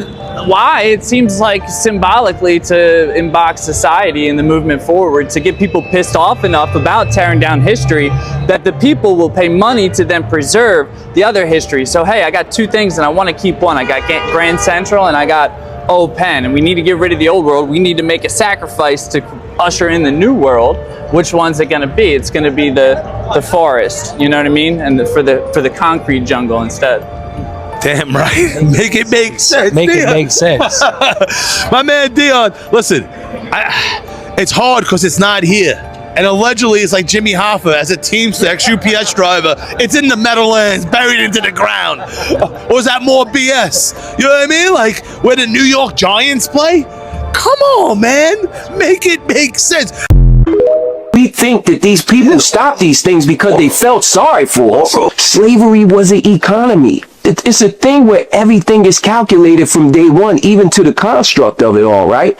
why it seems like symbolically to embark society and the movement forward, to get people pissed off enough about tearing down history that the people will pay money to then preserve the other history. So hey, I got 2 things and I want to keep one. I got Grand Central and I got Old Penn, and we need to get rid of the old world. We need to make a sacrifice to usher in the new world. Which one's it going to be? It's going to be the forest, you know what I mean, and for the concrete jungle instead. Damn right. Make it make sense. Make it Dion. make sense. My man Dion, listen, it's hard because it's not here. And allegedly, it's like Jimmy Hoffa as a Teamster ex-UPS driver. It's in the Meadowlands, buried into the ground. Or is that more BS? You know what I mean? Like, where the New York Giants play? Come on, man. Make it make sense. We think that these people stopped these things because they felt sorry for us. Slavery was an economy. It's a thing where everything is calculated from day one, even to the construct of it all, right?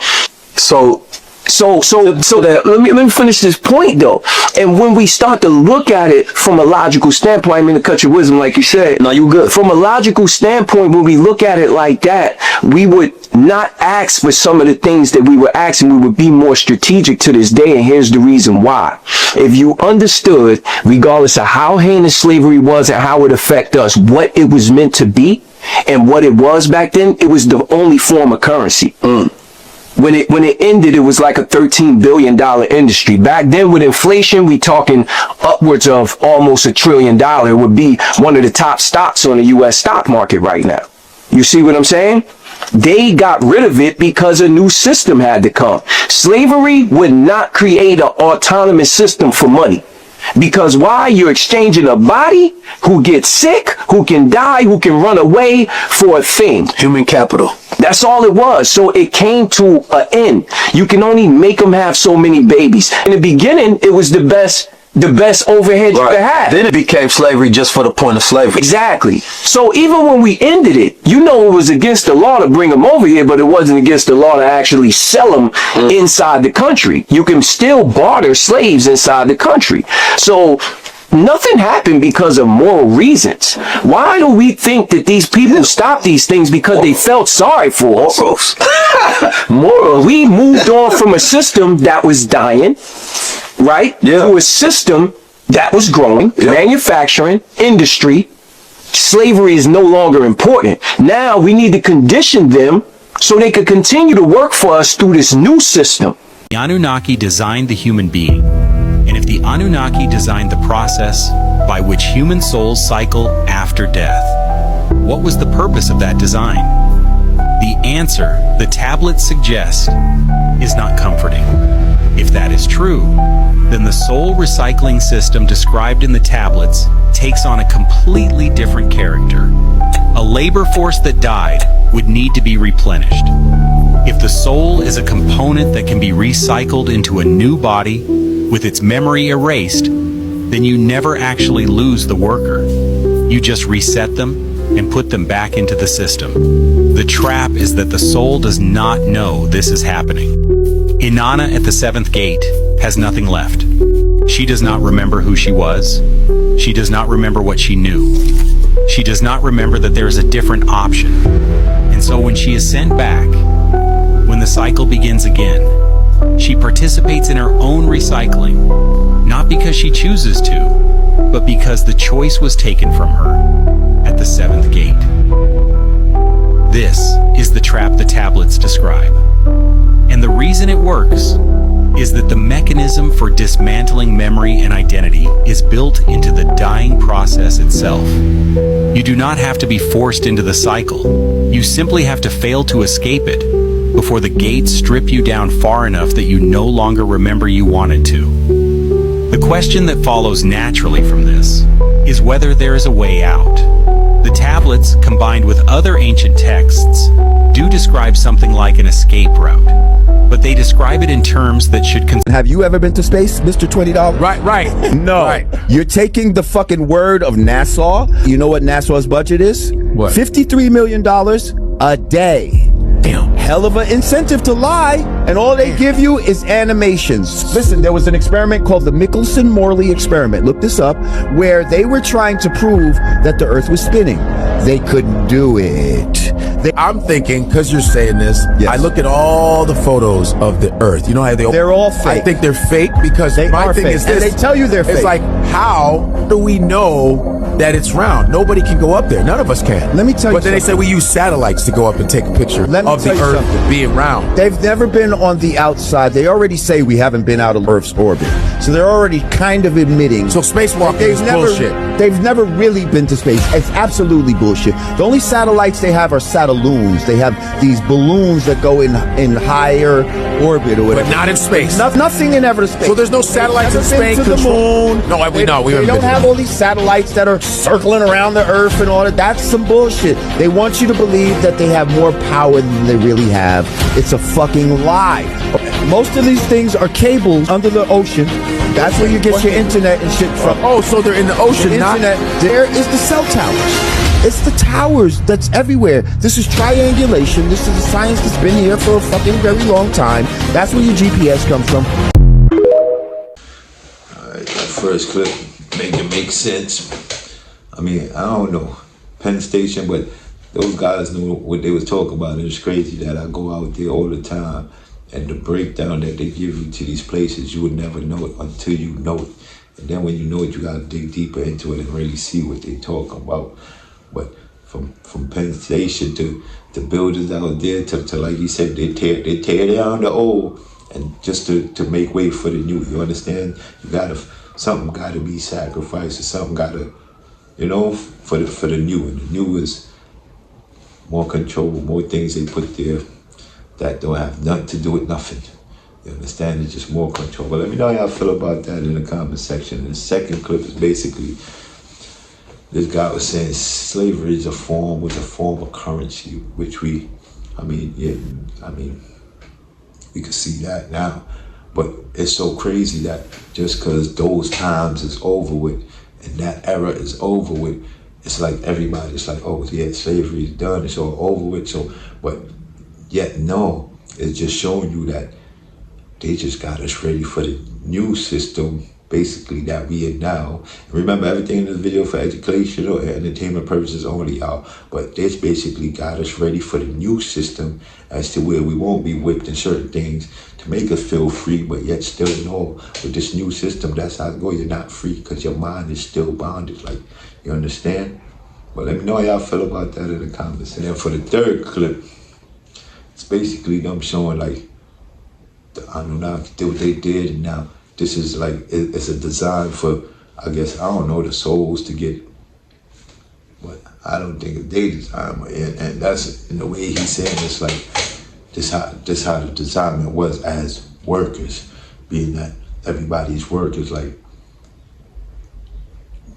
So that, let me finish this point though. And when we start to look at it from a logical standpoint, I mean to cut your wisdom like you said. No, you good. From a logical standpoint, when we look at it like that, we would not ask for some of the things that we were asking. We would be more strategic to this day, and here's the reason why. If you understood, regardless of how heinous slavery was and how it affected us, what it was meant to be and what it was back then, it was the only form of currency. When it ended, it was like a $13 billion industry. Back then with inflation, we talking upwards of almost $1 trillion. It would be one of the top stocks on the U.S. stock market right now. You see what I'm saying? They got rid of it because a new system had to come. Slavery would not create an autonomous system for money. Because why? You're exchanging a body who gets sick, who can die, who can run away for a thing. Human capital. That's all it was. So it came to an end. You can only make them have so many babies. In the beginning, it was the best overhead you could have. Then it became slavery just for the point of slavery. Exactly. So even when we ended it, you know, it was against the law to bring them over here, but it wasn't against the law to actually sell them inside the country. You can still barter slaves inside the country. So Nothing happened because of moral reasons. Why do we think that these people stopped these things because they felt sorry for us? We moved on from a system that was dying, right? To a system that was growing, manufacturing, industry. Slavery is no longer important. Now we need to condition them so they could continue to work for us through this new system. The Anunnaki designed the human being, and if the Anunnaki designed the process by which human souls cycle after death, what was the purpose of that design? The answer the tablets suggest is not comforting. If that is true, then the soul recycling system described in the tablets takes on a completely different character. A labor force that died would need to be replenished. If the soul is a component that can be recycled into a new body with its memory erased, then you never actually lose the worker. You just reset them and put them back into the system. The trap is that the soul does not know this is happening. Inanna at the seventh gate has nothing left. She does not remember who she was. She does not remember what she knew. She does not remember that there is a different option. And so when she is sent back, when the cycle begins again, she participates in her own recycling, not because she chooses to, but because the choice was taken from her at the seventh gate. This is the trap the tablets describe. And the reason it works is that the mechanism for dismantling memory and identity is built into the dying process itself. You do not have to be forced into the cycle. You simply have to fail to escape it before the gates strip you down far enough that you no longer remember you wanted to. The question that follows naturally from this is whether there is a way out. The tablets, combined with other ancient texts, do describe something like an escape route, but they describe it in terms that should Have you ever been to space, Mr. $20? Right. No. Right. You're taking the fucking word of NASA. You know what NASA's budget is? What? $53 million a day. Damn. Hell of an incentive to lie, and all they give you is animations. Listen, there was an experiment called the Michelson-Morley experiment. Look this up, where they were trying to prove that the Earth was spinning. They couldn't do it. I'm thinking, because you're saying this, Yes. I look at all the photos of the Earth. You know how They're all fake. I think they're fake because They my are thing fake. is And this. they tell you they're It's fake. like, how do we know that it's round? Nobody can go up there. None of us can. Let me tell you But then they say we use satellites to go up and take a picture Let me of the tell you Earth something. being round. They've never been on the outside. They already say we haven't been out of Earth's orbit. So they're already kind of admitting. So spacewalking is bullshit. They've never really been to space. It's absolutely bullshit. The only satellites they have are satelloons. They have these balloons that go in higher orbit or whatever. But not in space. Nothing in ever space. So there's no satellites in They've never space been to the control- moon. No, we They haven't been don't to have the all these satellites that are circling around the Earth and all that. That's some bullshit. They want you to believe that they have more power than they really have. It's a fucking lie. Most of these things are cables under the ocean. That's where you get your internet and shit from. Oh, so they're in the ocean, The not... internet. There is the cell towers. It's the towers that's everywhere. This is triangulation. This is a science that's been here for a fucking very long time. That's where your GPS comes from. That first clip make sense. I mean, I don't know Penn Station, but those guys knew what they was talking about. It's crazy that I go out there all the time, and the breakdown that they give you to these places, you would never know it until you know it. And then when you know it, you gotta dig deeper into it and really see what they talking about. But from Penn Station to the buildings out there to like you said, they tear down the old and just to make way for the new. You understand? Something gotta be sacrificed, or something gotta, for the new. And the new is more control, more things they put there that don't have nothing to do with nothing. You understand? It's just more control. But let me know how y'all feel about that in the comment section. And the second clip is basically, this guy was saying slavery is a form of currency, which we can see that now. But it's so crazy that just because those times is over with and that era is over with, it's like everybody's like, oh yeah, slavery is done, it's all over with. So, but yet no, it's just showing you that they just got us ready for the new system basically that we in now. Remember, everything in this video for educational and entertainment purposes only, y'all. But this basically got us ready for the new system as to where we won't be whipped in certain things to make us feel free, but yet still know with this new system, that's how it go. You're not free because your mind is still bonded. Like, you understand? But let me know how y'all feel about that in the comments. And then for the third clip, it's basically them showing like the Anunnaki did what they did, and now this is like, it's a design for, I guess, I don't know, the souls to get, but I don't think it's they design, and that's in the way he's saying it's like, this how the design was as workers, being that everybody's work is like,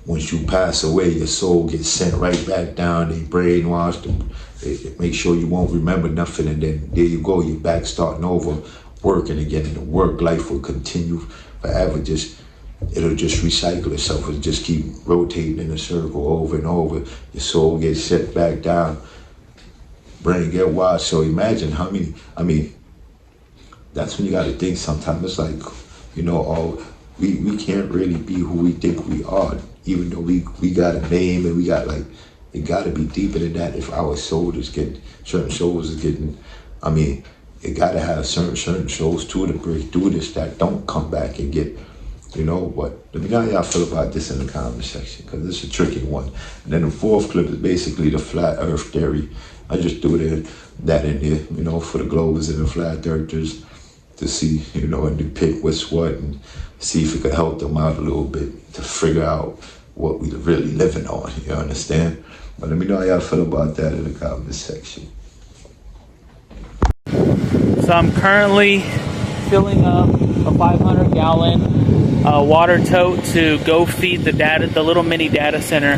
once you pass away, your soul gets sent right back down, they brainwashed them, they make sure you won't remember nothing, and then there you go, you're back starting over, working again, and the work life will continue forever. It'll just recycle itself. It'll just keep rotating in a circle over and over. Your soul gets set back down, brain get washed. So imagine how many, I mean, that's when you got to think sometimes. It's like, you know, we can't really be who we think we are, even though we got a name and we got like, it got to be deeper than that. If our soul is getting, certain souls is getting, I mean, it got to have certain souls too to break through this that don't come back and get, you know. But let me know how y'all feel about this in the comment section, because this is a tricky one. And then the fourth clip is basically the flat earth theory. I just threw that in there, you know, for the globers and the flat earthers to see, you know, and depict what's what and see if it could help them out a little bit to figure out what we really living on, you understand? But let me know how y'all feel about that in the comment section. So I'm currently filling up a 500-gallon water tote to go feed the little mini data center.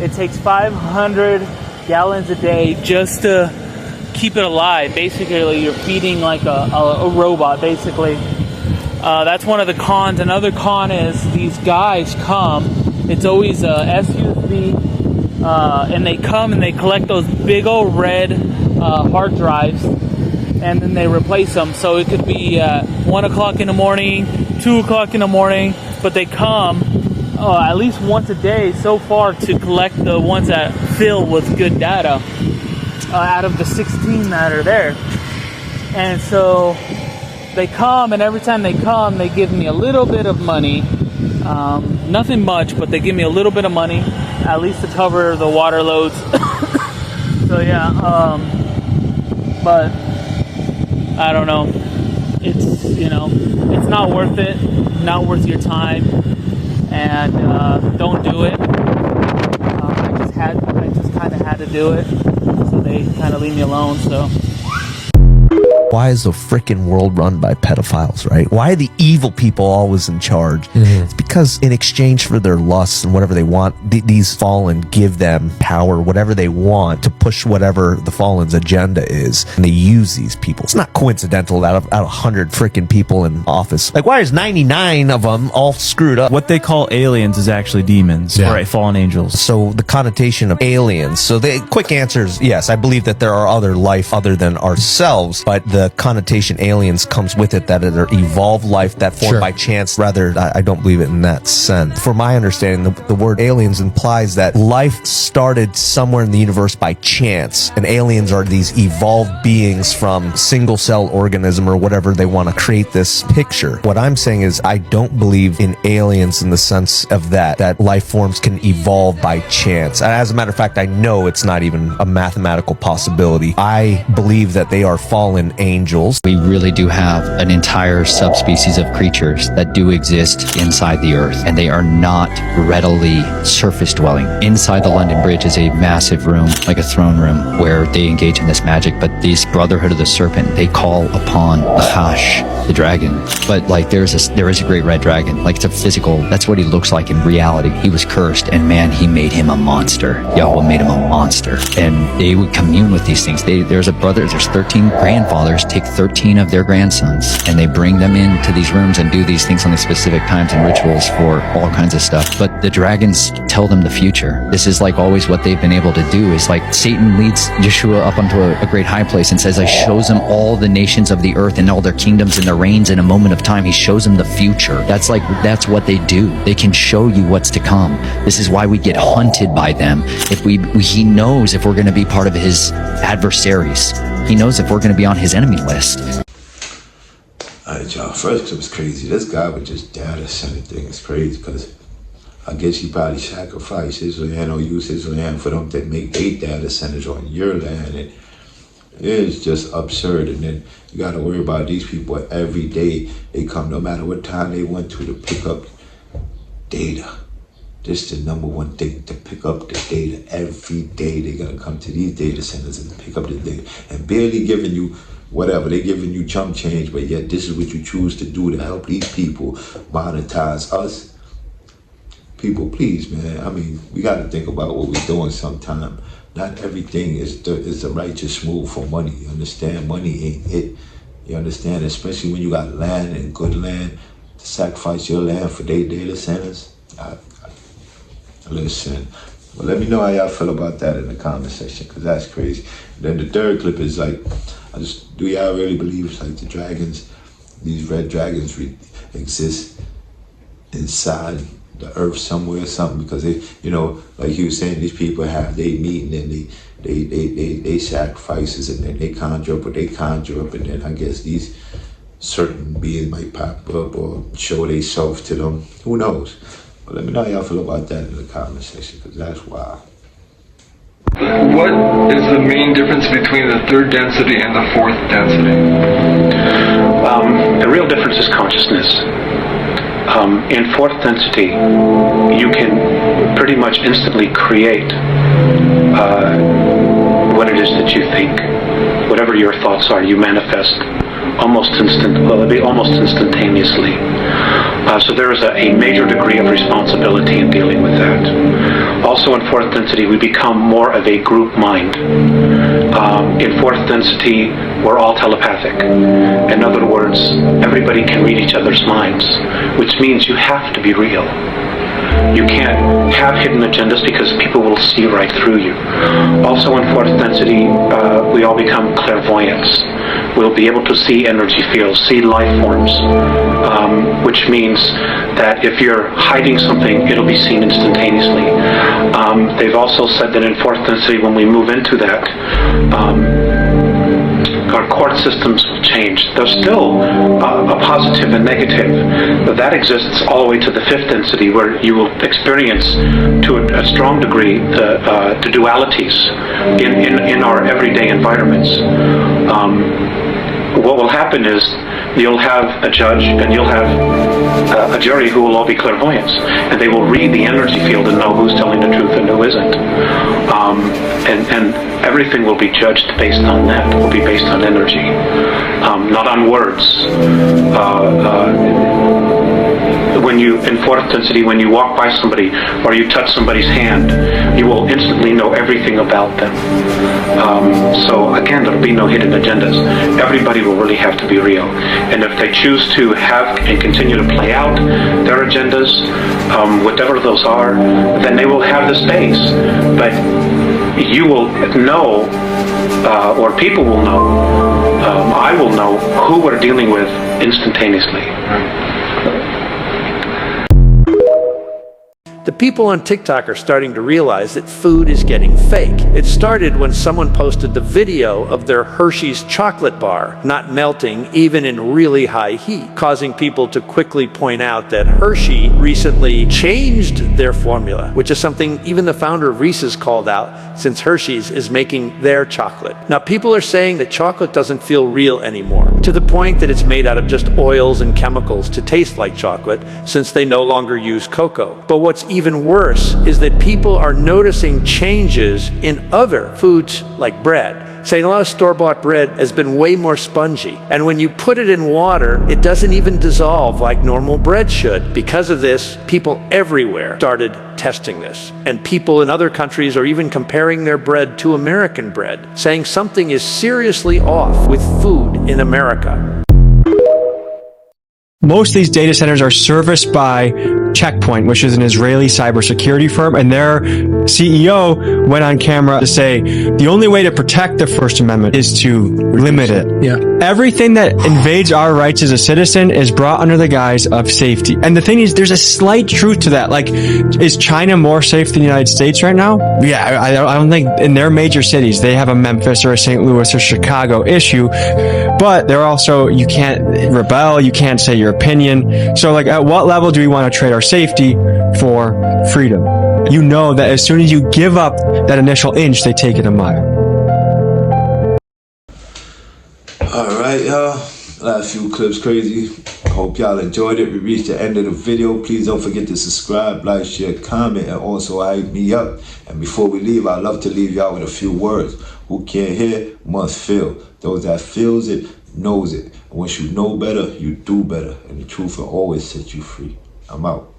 It takes 500 gallons a day just to keep it alive. Basically, you're feeding like a robot, basically. That's one of the cons. Another con is these guys come. It's always a SUV, and they come and they collect those big old red hard drives, and then they replace them. So it could be 1 o'clock in the morning, 2 o'clock in the morning, but they come at least once a day so far to collect the ones that fill with good data out of the 16 that are there. And so they come, and every time they come, they give me a little bit of money. Nothing much, but they give me a little bit of money, at least to cover the water loads. So yeah, but I don't know. It's, you know, it's not worth it, not worth your time, and don't do it. I just kind of had to do it, so they kind of leave me alone. So. Why is the frickin' world run by pedophiles, right? Why are the evil people always in charge? It's because in exchange for their lusts and whatever they want, these fallen give them power, whatever they want, to push whatever the fallen's agenda is. And they use these people. It's not coincidental that out of 100 frickin' people in office, like, why is 99 of them all screwed up? What they call aliens is actually demons, right? Fallen angels. So the connotation of aliens. So the quick answer is yes, I believe that there are other life other than ourselves, but the connotation aliens comes with it, that are evolved life that formed by chance. Rather, I don't believe it in that sense. For my understanding, the word aliens implies that life started somewhere in the universe by chance, and aliens are these evolved beings from single cell organism or whatever they want to create this picture. What I'm saying is I don't believe in aliens in the sense of that life forms can evolve by chance. As a matter of fact, I know it's not even a mathematical possibility. I believe that they are fallen angels. We really do have an entire subspecies of creatures that do exist inside the earth, and they are not readily surface dwelling. Inside the London Bridge is a massive room, like a throne room, where they engage in this magic, but this Brotherhood of the Serpent, they call upon Nahash, the dragon. But like there is a great red dragon, like it's a physical, that's what he looks like in reality. He was cursed, and man, he made him a monster. Yahweh made him a monster, and they would commune with these things. There's 13 grandfathers leaders take 13 of their grandsons and they bring them into these rooms and do these things on these specific times and rituals for all kinds of stuff. But the dragons tell them the future. This is like always what they've been able to do is like Satan leads Yeshua up onto a great high place and says, I shows them all the nations of the earth and all their kingdoms and their reigns in a moment of time. He shows them the future. That's what they do. They can show you what's to come. This is why we get hunted by them. He knows if we're going to be part of his adversaries. He knows if we're going to be on his enemy list. Alright, y'all. First, it was crazy. This guy would just data center thing. It's crazy because I guess he probably sacrificed his land or use his land for them to make 8 data centers on your land. And it's just absurd. And then you got to worry about these people every day. They come no matter what time they want to pick up data. This is the number one thing, to pick up the data. Every day they got to come to these data centers and pick up the data. And barely giving you whatever. They're giving you chump change, but yet this is what you choose to do to help these people monetize us. People, please, man. I mean, we got to think about what we're doing sometime. Not everything is the righteous move for money. You understand? Money ain't it. You understand? Especially when you got land and good land, to sacrifice your land for their data centers. Listen, well, let me know how y'all feel about that in the comment section, because that's crazy. And then the third clip is like, do y'all really believe it's like the dragons, these red dragons exist inside the earth somewhere or something? Because they, you know, like he was saying, these people have they meeting and they sacrifices and then they conjure up what they conjure up, and then I guess these certain beings might pop up or show themselves to them. Who knows? But let me know how y'all feel about that in the comment section, because that's wild. What is the main difference between the third density and the fourth density? The real difference is consciousness. In fourth density, you can pretty much instantly create what it is that you think. Whatever your thoughts are, you manifest almost instantaneously. So there is a major degree of responsibility in dealing with that. Also in fourth density, we become more of a group mind. In fourth density, we're all telepathic. In other words, everybody can read each other's minds, which means you have to be real. You can't have hidden agendas because people will see right through you. Also in fourth density, we all become clairvoyants. We'll be able to see energy fields, see life forms, which means that if you're hiding something, it'll be seen instantaneously. They've also said that in fourth density, when we move into that, our court systems will change. There's still a positive and negative, but that exists all the way to the fifth density, where you will experience to a strong degree the dualities in our everyday environments. What will happen is you'll have a judge and you'll have a jury who will all be clairvoyants, and they will read the energy field and know who's telling the truth and who isn't. And everything will be judged based on that. It will be based on energy, not on words. When you, in fourth density, when you walk by somebody or you touch somebody's hand, you will instantly know everything about them. So again, there'll be no hidden agendas. Everybody will really have to be real. And if they choose to have and continue to play out their agendas, whatever those are, then they will have the space. But you will know, or people will know, I will know who we're dealing with instantaneously. The people on TikTok are starting to realize that food is getting fake. It started when someone posted the video of their Hershey's chocolate bar not melting even in really high heat, causing people to quickly point out that Hershey recently changed their formula, which is something even the founder of Reese's called out, since Hershey's is making their chocolate. Now, people are saying that chocolate doesn't feel real anymore, to the point that it's made out of just oils and chemicals to taste like chocolate, since they no longer use cocoa. But what's even worse is that people are noticing changes in other foods like bread. Saying a lot of store-bought bread has been way more spongy. And when you put it in water, it doesn't even dissolve like normal bread should. Because of this, people everywhere started testing this. And people in other countries are even comparing their bread to American bread, saying something is seriously off with food in America. Most of these data centers are serviced by Check Point, which is an Israeli cybersecurity firm, and their CEO went on camera to say the only way to protect the First Amendment is to limit it. Yeah. Everything that invades our rights as a citizen is brought under the guise of safety. And the thing is, there's a slight truth to that. Like, is China more safe than the United States right now? Yeah, I don't think in their major cities they have a Memphis or a St. Louis or Chicago issue, but they're also, you can't rebel, you can't say your opinion. So like, at what level do we want to trade our safety for freedom? You know that as soon as you give up that initial inch, they take it a mile. Alright, y'all. Last few clips crazy. Hope y'all enjoyed it. We reached the end of the video. Please don't forget to subscribe, like, share, comment, and also hype me up. And before we leave, I'd love to leave y'all with a few words. Who can't hear must feel. Those that feels it knows it. And once you know better, you do better. And the truth will always set you free. I'm out.